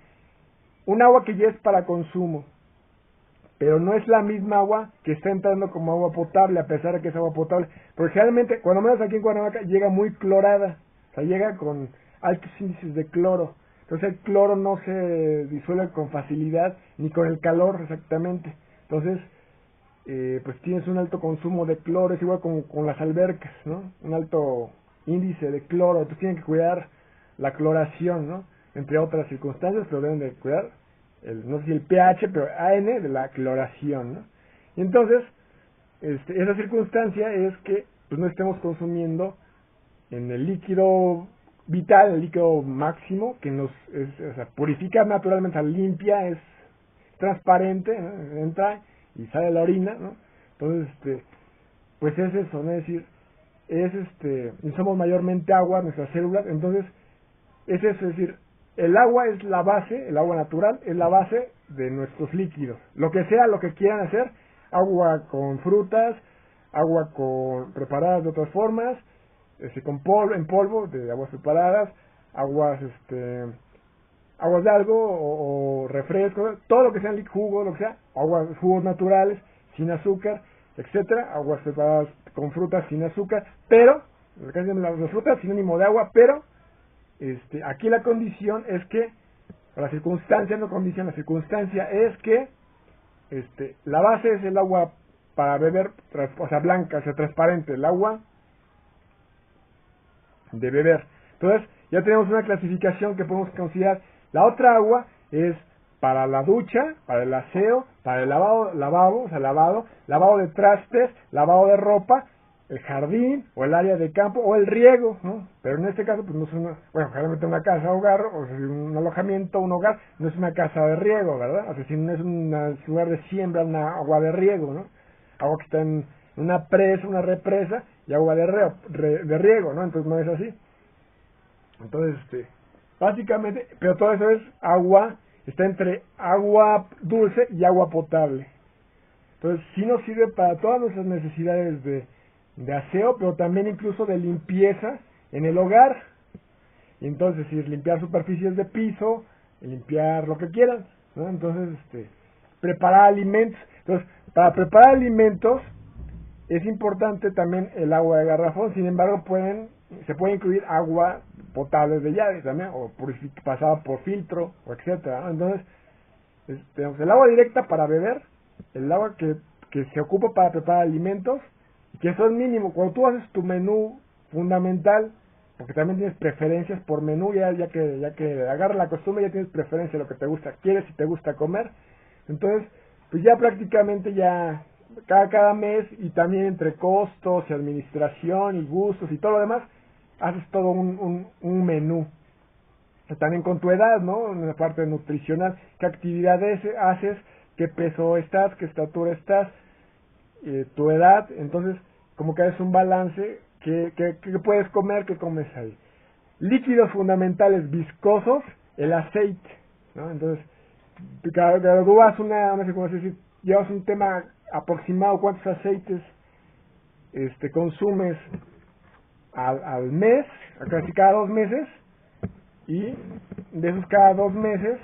un agua que ya es para consumo, pero no es la misma agua que está entrando como agua potable, a pesar de que es agua potable. Porque realmente, cuando menos aquí en Cuernavaca, llega muy clorada, o sea, llega con altos índices de cloro. Entonces el cloro no se disuelve con facilidad, ni con el calor exactamente. Entonces, pues tienes un alto consumo de cloro, es igual como con las albercas, ¿no? Un alto índice de cloro, entonces tienen que cuidar la cloración, ¿no? Entre otras circunstancias, pero deben de cuidar no sé si el pH, pero AN de la cloración, ¿no? Y entonces, esa circunstancia es que pues no estemos consumiendo en el líquido vital, el líquido máximo, que o sea, purifica naturalmente, limpia, es transparente, ¿no? Entra y sale la orina, ¿no? Entonces, pues es eso, ¿no? Es decir, y somos mayormente agua, nuestras células, entonces, es eso, es decir, el agua es la base, el agua natural es la base de nuestros líquidos. Lo que sea, lo que quieran hacer, agua con frutas, agua preparadas de otras formas, con polvo, en polvo, de aguas preparadas, aguas, aguas de algo o refrescos, todo lo que sea jugo, lo que sea, jugos naturales, sin azúcar, etcétera, aguas preparadas con frutas sin azúcar, pero, las frutas sinónimo de agua, pero aquí la condición es que, la circunstancia no condición, la circunstancia es que la base es el agua para beber, o sea, blanca, o sea, transparente, el agua de beber. Entonces, ya tenemos una clasificación que podemos considerar. La otra agua es para la ducha, para el aseo, para el lavado, o sea, lavado de trastes, lavado de ropa, el jardín, o el área de campo, o el riego, ¿no? Pero en este caso, pues no es generalmente una casa hogar, o sea, un alojamiento, un hogar, no es una casa de riego, ¿verdad? O sea, si no es un lugar de siembra, una agua de riego, ¿no? Agua que está en una presa, una represa, y agua de riego, ¿no? Entonces no es así. Entonces, básicamente, pero todo eso es agua, está entre agua dulce y agua potable. Entonces, sí nos sirve para todas nuestras necesidades de aseo, pero también incluso de limpieza en el hogar. Y entonces, si es limpiar superficies de piso, limpiar lo que quieran, ¿no? Entonces, preparar alimentos. Entonces, para preparar alimentos es importante también el agua de garrafón. Sin embargo, se puede incluir agua potable de llave también, o pasada por filtro, o etcétera, ¿no? Entonces, tenemos el agua directa para beber, el agua que se ocupa para preparar alimentos, y que eso es mínimo. Cuando tú haces tu menú fundamental, porque también tienes preferencias por menú, ya que agarra la costumbre, ya tienes preferencia de lo que te gusta, quieres y te gusta comer. Entonces, pues ya prácticamente cada mes, y también entre costos y administración y gustos y todo lo demás, haces todo un menú. También con tu edad, ¿no? En la parte nutricional, qué actividades haces, qué peso estás, qué estatura estás, tu edad. Entonces, como que es un balance, qué puedes comer, qué comes ahí. Líquidos fundamentales viscosos, el aceite, ¿no? Entonces, cada tú vas no sé cómo decir, llevas un tema aproximado, cuántos aceites consumes al mes, casi cada 2 meses, y de esos cada 2 meses,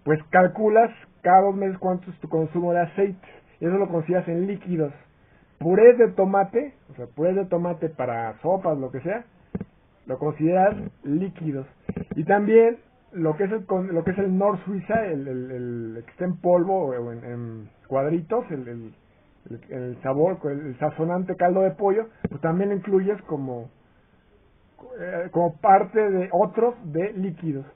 pues calculas cada 2 meses cuánto es tu consumo de aceite. Eso lo consideras en líquidos. Purés de tomate, o sea, purés de tomate para sopas, lo que sea, lo consideras líquidos. Y también lo que es el Nor Suiza, el que está en polvo o en cuadritos, el sabor, el sazonante caldo de pollo, pues también lo incluyes como parte de otros de líquidos.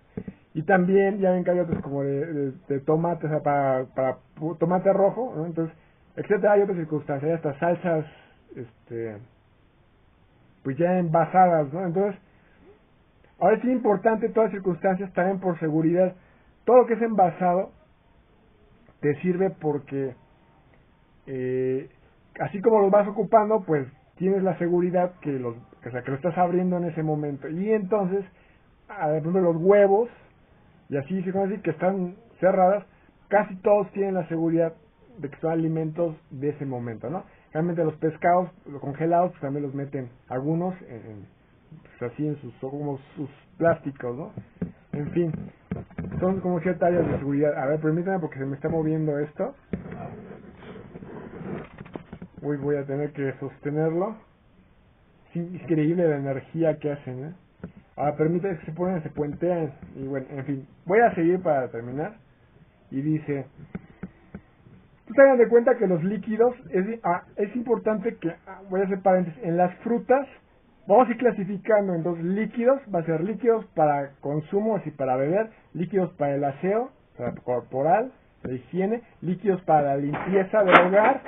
Y también ya ven que hay otros como de tomate, o sea, para tomate rojo, ¿no? Entonces, etcétera, hay otras circunstancias, hay estas salsas, pues ya envasadas, ¿no? Entonces, ahora sí es importante todas las circunstancias también por seguridad. Todo lo que es envasado te sirve porque así como los vas ocupando, pues tienes la seguridad que lo estás abriendo en ese momento. Y entonces, por ejemplo, los huevos, y así se conoce que están cerradas, casi todos tienen la seguridad de que son alimentos de ese momento, ¿no? Realmente los pescados, los congelados, pues también los meten algunos pues así en como sus plásticos, ¿no? En fin, son como ciertas áreas de seguridad. A ver, permítame porque se me está moviendo esto. Voy a tener que sostenerlo. Sí, increíble la energía que hacen, ¿eh? Ahora permítame que se puentean. Y bueno, en fin, voy a seguir para terminar. Y dice, tú te das de cuenta que los líquidos, es importante que, voy a hacer paréntesis, en las frutas, vamos a ir clasificando, entonces líquidos, va a ser líquidos para consumo, así para beber, líquidos para el aseo, para corporal, la higiene, líquidos para la limpieza del hogar,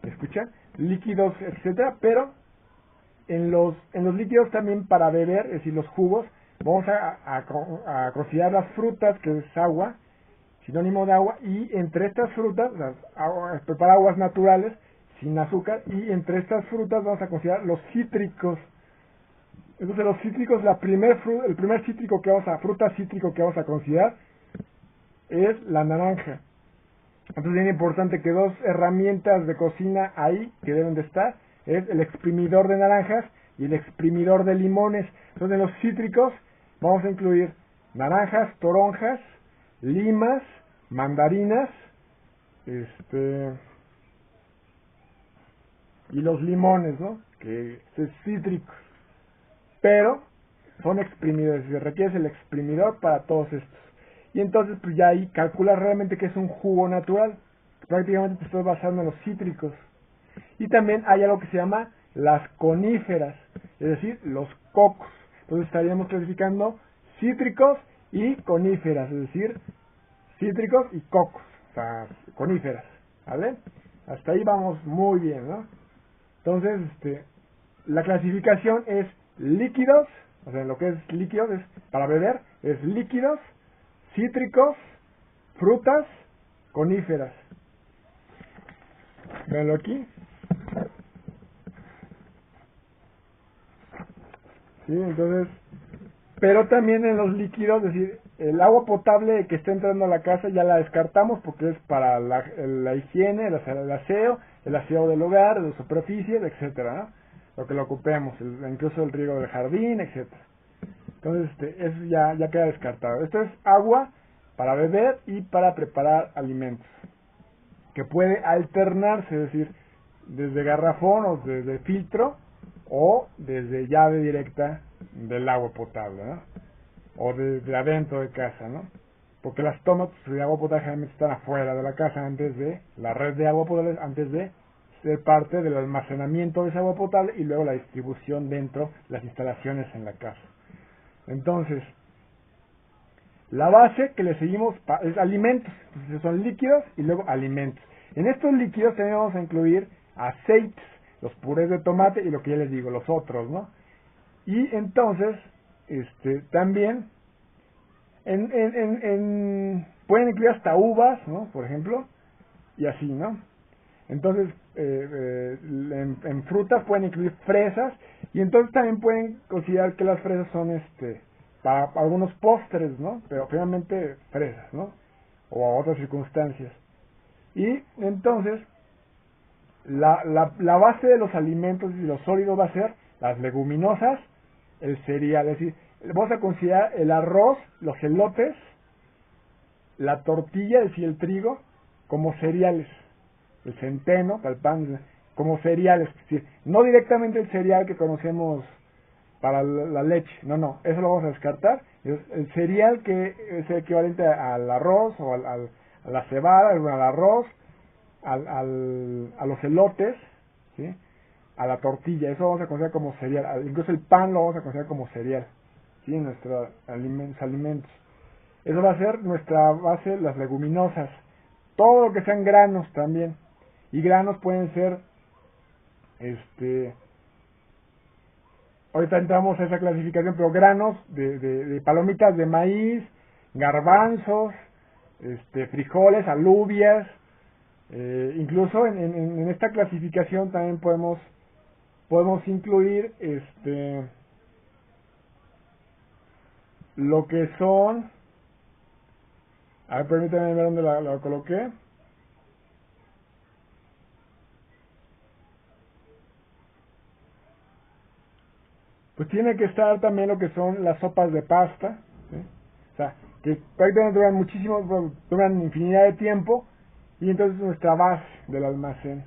¿escuchan? Líquidos, etcétera, pero en los líquidos también para beber, es decir, los jugos, vamos a considerar las frutas, que es agua, sinónimo de agua, y entre estas frutas, prepara aguas naturales, sin azúcar, y entre estas frutas vamos a considerar los cítricos. Entonces los cítricos, el primer fruta cítrico que vamos a considerar es la naranja. Entonces es importante que 2 herramientas de cocina ahí que deben de estar, es el exprimidor de naranjas y el exprimidor de limones. Entonces en los cítricos vamos a incluir naranjas, toronjas, limas, mandarinas, y los limones, ¿no? Que es cítricos. Pero son exprimidores, se requiere el exprimidor para todos estos. Y entonces pues ya ahí calculas realmente que es un jugo natural. Prácticamente te estás basando en los cítricos. Y también hay algo que se llama las coníferas, es decir, los cocos. Entonces estaríamos clasificando cítricos y coníferas, es decir, cítricos y cocos, o sea, coníferas, ¿vale? Hasta ahí vamos muy bien, ¿no? Entonces, la clasificación es líquidos, o sea, lo que es líquidos es para beber, es líquidos, cítricos, frutas, coníferas. Véanlo aquí. Sí, entonces, pero también en los líquidos, es decir, el agua potable que está entrando a la casa ya la descartamos porque es para la higiene, el aseo del hogar, de las superficies, etcétera, ¿no? Lo que lo ocupemos, incluso el riego del jardín, etcétera. Entonces, eso ya queda descartado. Esto es agua para beber y para preparar alimentos, que puede alternarse, es decir, desde garrafón o desde filtro o desde llave directa del agua potable, ¿no? O desde adentro de casa, ¿no? Porque las tomas de agua potable generalmente están afuera de la casa antes de la red de agua potable, antes de ser parte del almacenamiento de esa agua potable y luego la distribución dentro de las instalaciones en la casa. Entonces, la base que le seguimos es alimentos. Entonces son líquidos y luego alimentos. En estos líquidos también vamos a incluir aceites, los purés de tomate y lo que ya les digo, los otros, ¿no? Y entonces, también pueden incluir hasta uvas, ¿no? Por ejemplo, y así, ¿no? Entonces, en frutas pueden incluir fresas y entonces también pueden considerar que las fresas son para algunos postres, ¿no? Pero finalmente fresas, ¿no? O a otras circunstancias. Y entonces, la base de los alimentos y los sólidos va a ser las leguminosas, el cereal, es decir, vamos a considerar el arroz, los elotes, la tortilla, es decir, el trigo, como cereales, el centeno, el pan, como cereales, es decir, no directamente el cereal que conocemos para la leche, no, eso lo vamos a descartar. El cereal que es el equivalente al arroz o a la cebada, al arroz, a los elotes, ¿sí? A la tortilla, eso vamos a considerar como cereal, incluso el pan lo vamos a considerar como cereal, ¿sí? En nuestros alimentos. Eso va a ser nuestra base, las leguminosas, todo lo que sean granos también, y granos pueden ser, ahorita entramos a esa clasificación, pero granos de palomitas de maíz, garbanzos, frijoles, alubias, incluso en esta clasificación también podemos incluir lo que son, a ver, permítanme ver dónde la coloqué. Pues tiene que estar también lo que son las sopas de pasta, ¿sí? O sea, que prácticamente duran infinidad de tiempo, y entonces nuestra base del almacén.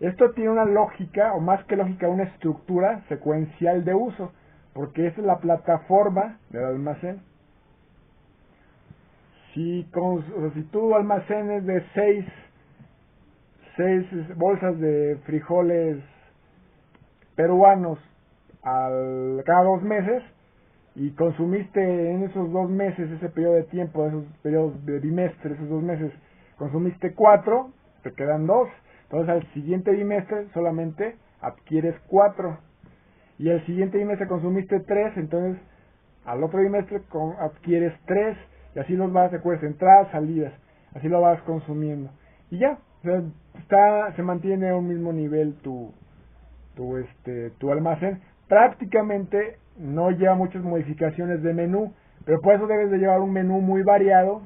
Esto tiene una lógica, o más que lógica, una estructura secuencial de uso, porque esa es la plataforma del almacén. Si tú almacenes de 6 bolsas de frijoles peruanos cada 2 meses, y consumiste en esos 2 meses, ese periodo de tiempo, esos periodos de bimestre, esos 2 meses, consumiste 4, te quedan 2, entonces al siguiente bimestre solamente adquieres 4, y el siguiente bimestre consumiste 3, entonces al otro bimestre adquieres 3, y así los vas, recuerdas, entradas, salidas, así lo vas consumiendo, y ya, o sea, se mantiene a un mismo nivel tu almacén. Prácticamente no lleva muchas modificaciones de menú, pero por eso debes de llevar un menú muy variado,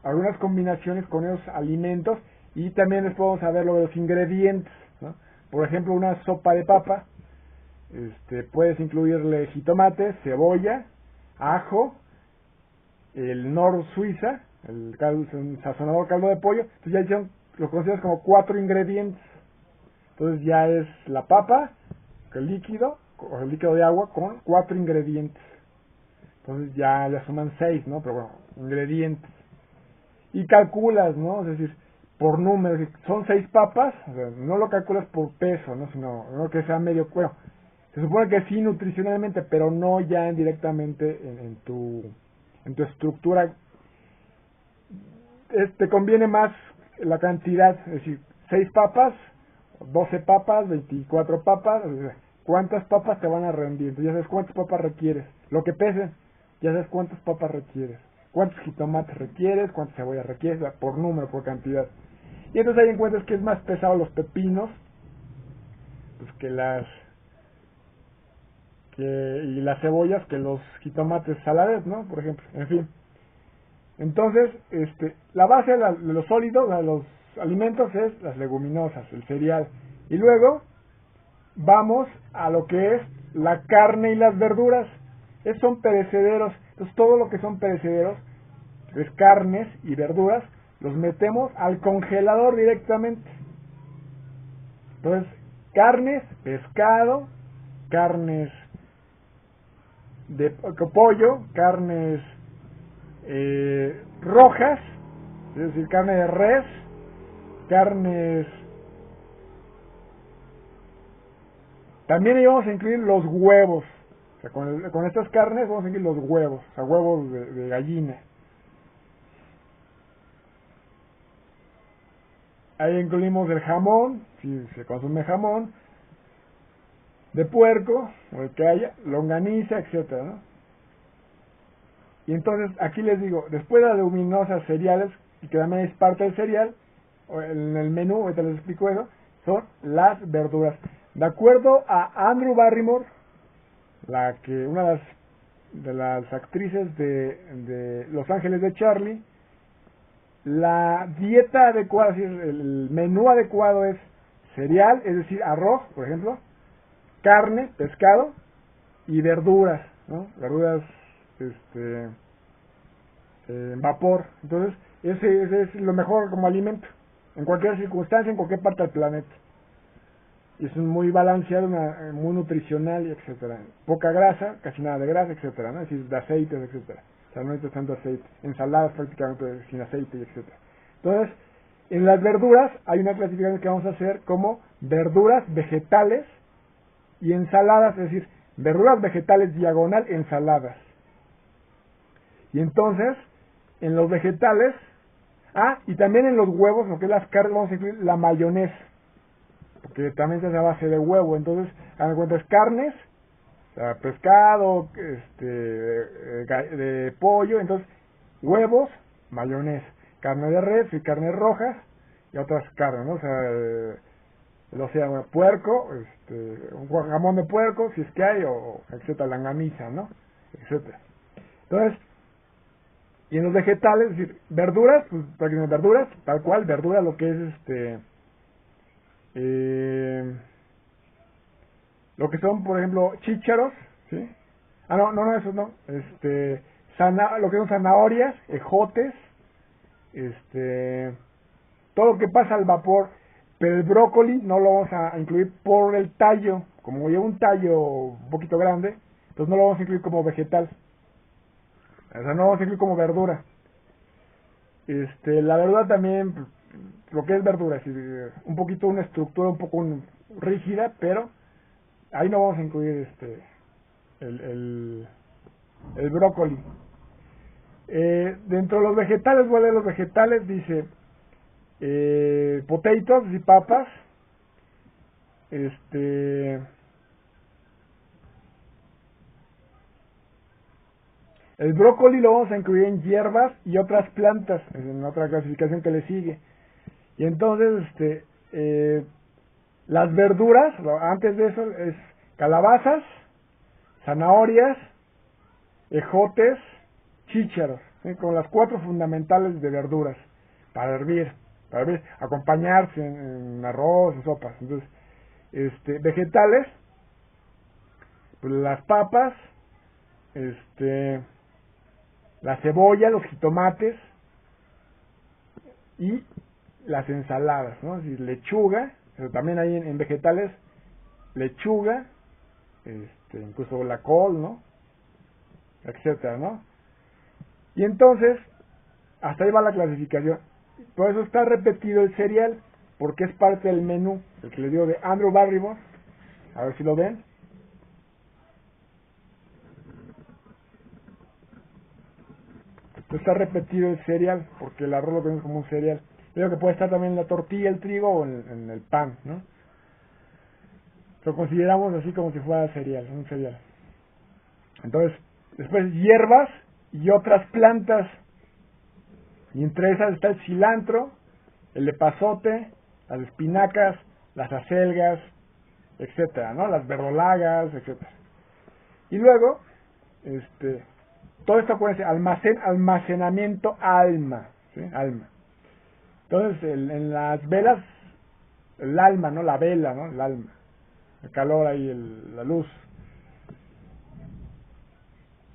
algunas combinaciones con esos alimentos, y también les podemos saber lo de los ingredientes, ¿no? Por ejemplo, una sopa de papa, puedes incluirle jitomate, cebolla, ajo, el nor Suiza, el sazonador caldo de pollo, entonces ya lo consideras como 4 ingredientes. Entonces ya es la papa, el líquido de agua con 4 ingredientes. Entonces ya suman 6, ¿no? Pero bueno, ingredientes. Y calculas, ¿no? Es decir, por número, son 6 papas, o sea, no lo calculas por peso, ¿no? Sino no que sea medio cuero. Se supone que sí nutricionalmente, pero no ya directamente en tu estructura. Te conviene más la cantidad, es decir, 6 papas, 12 papas, 24 papas, ¿cuántas papas te van a rendir? Entonces ya sabes cuántas papas requieres, lo que pese, ya sabes cuántas papas requieres, cuántos jitomates requieres, cuántas cebollas requieres, por número, por cantidad. Y entonces ahí encuentras que es más pesado los pepinos, pues y las cebollas que los jitomates saladet, ¿no? Por ejemplo, en fin. Entonces, la base de los sólidos, de los alimentos, es las leguminosas, el cereal. Y luego vamos a lo que es la carne y las verduras. Son perecederos. Entonces todo lo que son perecederos, es carnes y verduras, los metemos al congelador directamente. Entonces, carnes, pescado, carnes de pollo, carnes rojas, es decir, carne de res, carnes. También íbamos a incluir los huevos. O sea, con estas carnes vamos a incluir los huevos, o sea, huevos de gallina. Ahí incluimos el jamón, si se consume jamón, de puerco, o el que haya, longaniza, etcétera, ¿no? Y entonces aquí les digo, después de las leguminosas, cereales, y que también es parte del cereal, en el menú, ahorita les explico eso, son las verduras. De acuerdo a Andrew Barrymore, una de las actrices de Los Ángeles de Charlie, la dieta adecuada, es decir, el menú adecuado es cereal, es decir, arroz, por ejemplo, carne, pescado y verduras, ¿no? Verduras en vapor. Entonces, ese es lo mejor como alimento, en cualquier circunstancia, en cualquier parte del planeta. Y es muy balanceado, muy nutricional, y etcétera. Poca grasa, casi nada de grasa, etcétera, ¿no? Es decir, de aceites, etcétera. O sea, no necesitas tanto aceite. Ensaladas prácticamente sin aceite, y etcétera. Entonces, en las verduras hay una clasificación que vamos a hacer como verduras vegetales y ensaladas, es decir, verduras vegetales diagonal ensaladas. Y entonces, en los vegetales, y también en los huevos, lo que es las carnes, vamos a incluir la mayonesa, porque también se hace a base de huevo. Entonces, hagan cuenta, es carnes, o sea, pescado, de pollo, entonces, huevos, mayonesa, carne de res y carnes rojas, y otras carnes, ¿no? O sea, bueno, puerco, un jamón de puerco, si es que hay, o etcétera, longaniza, ¿no? Etcétera. Entonces, y en los vegetales, es decir, verduras, pues prácticamente verduras, tal cual, verdura lo que es lo que son, por ejemplo, chícharos, ¿sí? No, eso no, lo que son zanahorias, ejotes, todo lo que pasa al vapor, pero el brócoli no lo vamos a incluir por el tallo, como lleva un tallo un poquito grande, entonces no lo vamos a incluir como vegetal, o sea, no lo vamos a incluir como verdura. La verdura también, lo que es verdura, un poquito una estructura un poco rígida, pero ahí no vamos a incluir el brócoli. Dentro de los vegetales, voy a leer los vegetales, dice potatoes y papas, el brócoli lo vamos a incluir en hierbas y otras plantas, en otra clasificación que le sigue. Y entonces, las verduras, antes de eso, es calabazas, zanahorias, ejotes, chícharos, ¿sí? Con las 4 fundamentales de verduras para hervir, acompañarse en arroz, en sopas. Entonces, vegetales, pues las papas, la cebolla, los jitomates y las ensaladas, ¿no? Es decir, lechuga, pero también hay en vegetales lechuga, incluso la col, ¿no? Etcétera, ¿no? Y entonces, hasta ahí va la clasificación. Por eso está repetido el cereal, porque es parte del menú, el que le dio de Andrew Barrymore. A ver si lo ven. Está repetido el cereal, porque el arroz lo tenemos como un cereal. Creo que puede estar también en la tortilla, el trigo o en el pan, ¿no? Lo consideramos así como si fuera cereal, un cereal. Entonces, después hierbas y otras plantas. Y entre esas está el cilantro, el epazote, las espinacas, las acelgas, etcétera, ¿no? Las verdolagas, etcétera. Y luego, todo esto puede ser almacenamiento alma, ¿sí? Alma. Entonces, en las velas, el alma, ¿no? La vela, ¿no? El alma. El calor ahí, la luz.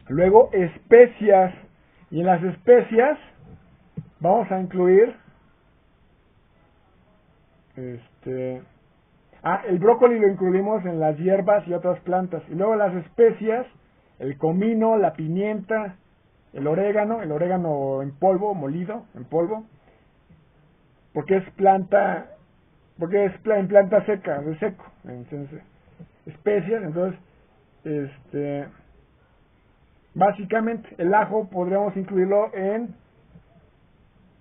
Luego, especias. Y en las especias vamos a incluir el brócoli lo incluimos en las hierbas y otras plantas. Y luego las especias, el comino, la pimienta, el orégano en polvo, molido, en polvo, porque es en planta seca, de seco, entonces, especias. Entonces, básicamente el ajo podríamos incluirlo en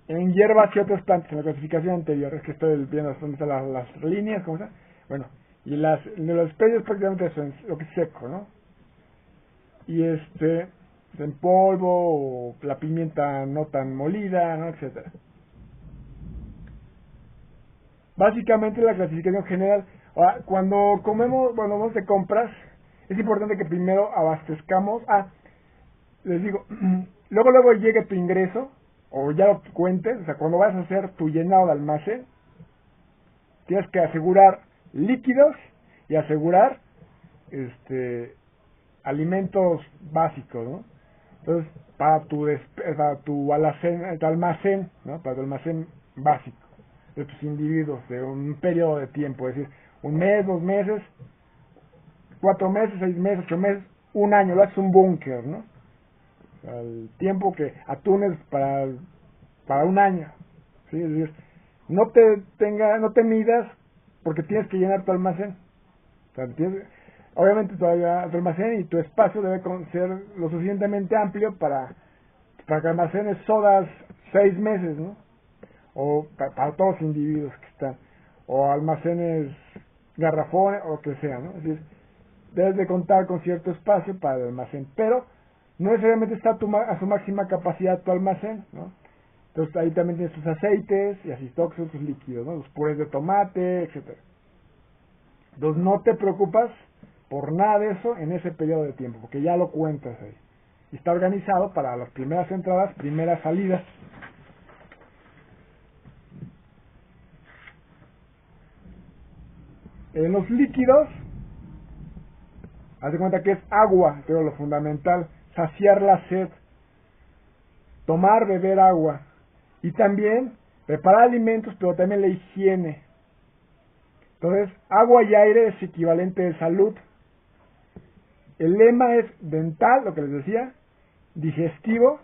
hierbas y otras plantas, en la clasificación anterior. Es que estoy viendo dónde están las líneas, ¿cómo está? Bueno, y las especies prácticamente eso, lo que es seco, ¿no? Y en polvo, o la pimienta no tan molida, ¿no? Etcétera. Básicamente la clasificación general. Ahora, cuando vamos de compras, es importante que primero abastezcamos. Les digo, luego llegue tu ingreso o ya lo cuentes, o sea, cuando vas a hacer tu llenado de almacén, tienes que asegurar líquidos y asegurar alimentos básicos, ¿no? Entonces, para tu almacén, ¿no? Para tu almacén básico de tus individuos de un periodo de tiempo, es decir, un mes, 2 meses, 4 meses, 6 meses, 8 meses, un año, lo haces un búnker, ¿no? O sea, el tiempo que atunes para un año, ¿sí? Es decir, no te midas porque tienes que llenar tu almacén. O sea, obviamente tu almacén y tu espacio debe ser lo suficientemente amplio para que almacenes sodas 6 meses, ¿no? O para todos los individuos que están, o almacenes garrafones, o lo que sea, ¿no? Es decir, debes de contar con cierto espacio para el almacén, pero no necesariamente está a su máxima capacidad tu almacén, ¿no? Entonces ahí también tienes tus aceites y así todos tus líquidos, ¿no? Los purés de tomate, etcétera. Entonces no te preocupas por nada de eso en ese periodo de tiempo, porque ya lo cuentas ahí. Y está organizado para las primeras entradas, primeras salidas. En los líquidos, haz de cuenta que es agua, pero lo fundamental, saciar la sed, beber agua, y también preparar alimentos, pero también la higiene. Entonces, agua y aire es equivalente de salud. El lema es dental, lo que les decía, digestivo,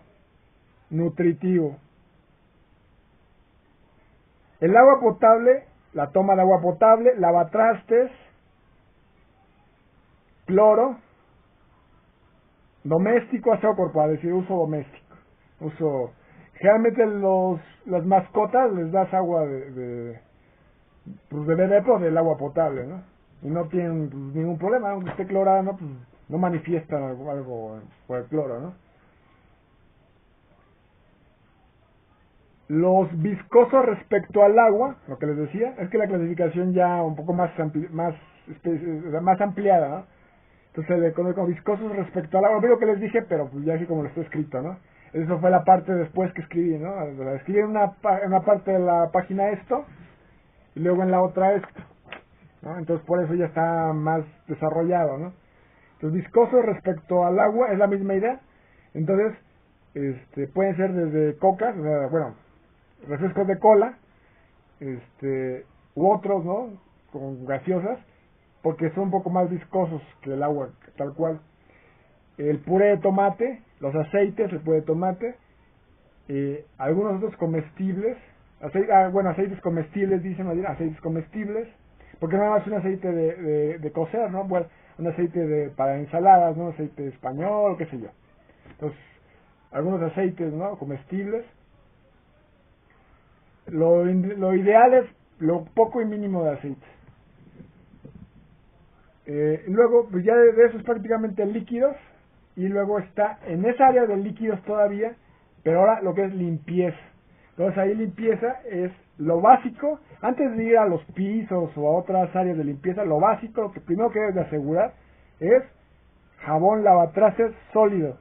nutritivo. El agua potable, la toma de agua potable, lavatrastes, cloro, doméstico, aseo corporal, es decir, uso doméstico. Generalmente las mascotas les das agua de beber pues, del agua potable, ¿no? Y no tienen pues, ningún problema, aunque esté clorada, ¿no? Pues, no manifiestan algo por el cloro, ¿no? Los viscosos respecto al agua, lo que les decía, es que la clasificación ya un poco más ampliada, ¿no? Entonces se le conoce como viscosos respecto al agua, lo que les dije, pero pues ya así como lo está escrito, ¿no? Eso fue la parte después que escribí, ¿no? Escribí en una parte de la página esto, y luego en la otra esto, ¿no? Entonces por eso ya está más desarrollado, ¿no? Entonces viscosos respecto al agua es la misma idea. Entonces, pueden ser desde cocas, o sea, bueno, refrescos de cola, u otros, ¿no? Con gaseosas, porque son un poco más viscosos que el agua, tal cual. El puré de tomate, los aceites, el puré de tomate, algunos otros comestibles, aceites comestibles, dicen, aceites comestibles, porque no es un aceite de cocer, ¿no? Bueno, un aceite para ensaladas, ¿no? Aceite español, qué sé yo. Entonces, algunos aceites, ¿no? Comestibles. Lo ideal es lo poco y mínimo de aceites. Luego, pues ya de eso es prácticamente líquidos, y luego está en esa área de líquidos todavía, pero ahora lo que es limpieza. Entonces ahí limpieza es lo básico, antes de ir a los pisos o a otras áreas de limpieza, lo básico, lo que primero que debes de asegurar es jabón lavatrastes sólido,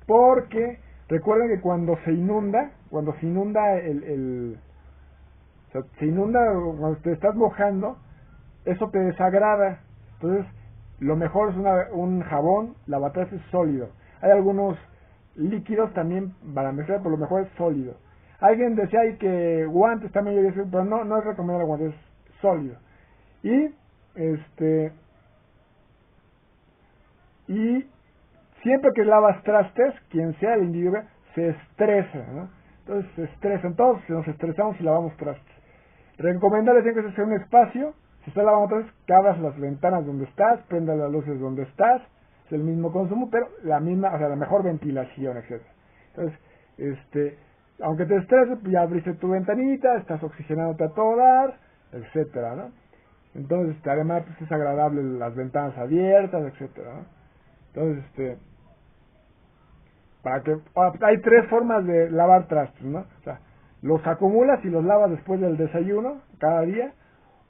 porque recuerden que cuando se inunda cuando se inunda cuando te estás mojando, eso te desagrada. Entonces, lo mejor es un jabón lavatrastes sólido. Hay algunos líquidos también para mezclar, pero lo mejor es sólido. Alguien decía ahí que guantes también, yo decía, pero no es recomendable guantes, es sólido. Y siempre que lavas trastes, quien sea el individuo, se estresa, ¿no? Entonces se estresan, todos nos estresamos y lavamos trastes. Recomendarles siempre que se haga un espacio, si estás lavando trastes, que abras las ventanas donde estás, prendas las luces donde estás, es el mismo consumo, pero la mejor ventilación, etcétera. Entonces, aunque te estreses, ya abriste tu ventanita, estás oxigenándote a todo dar, etcétera, ¿no? Entonces, además pues, es agradable las ventanas abiertas, etcétera, ¿no? Entonces, hay 3 formas de lavar trastes, ¿no? O sea, los acumulas y los lavas después del desayuno, cada día,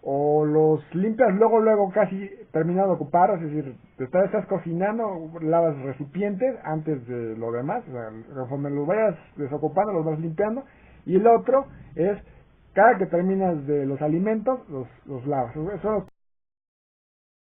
o los limpias luego casi terminado de ocupar, es decir, estás cocinando, lavas recipientes antes de lo demás, o sea, conforme los vayas desocupando los vas limpiando, y el otro es cada que terminas de los alimentos los lavas. Son los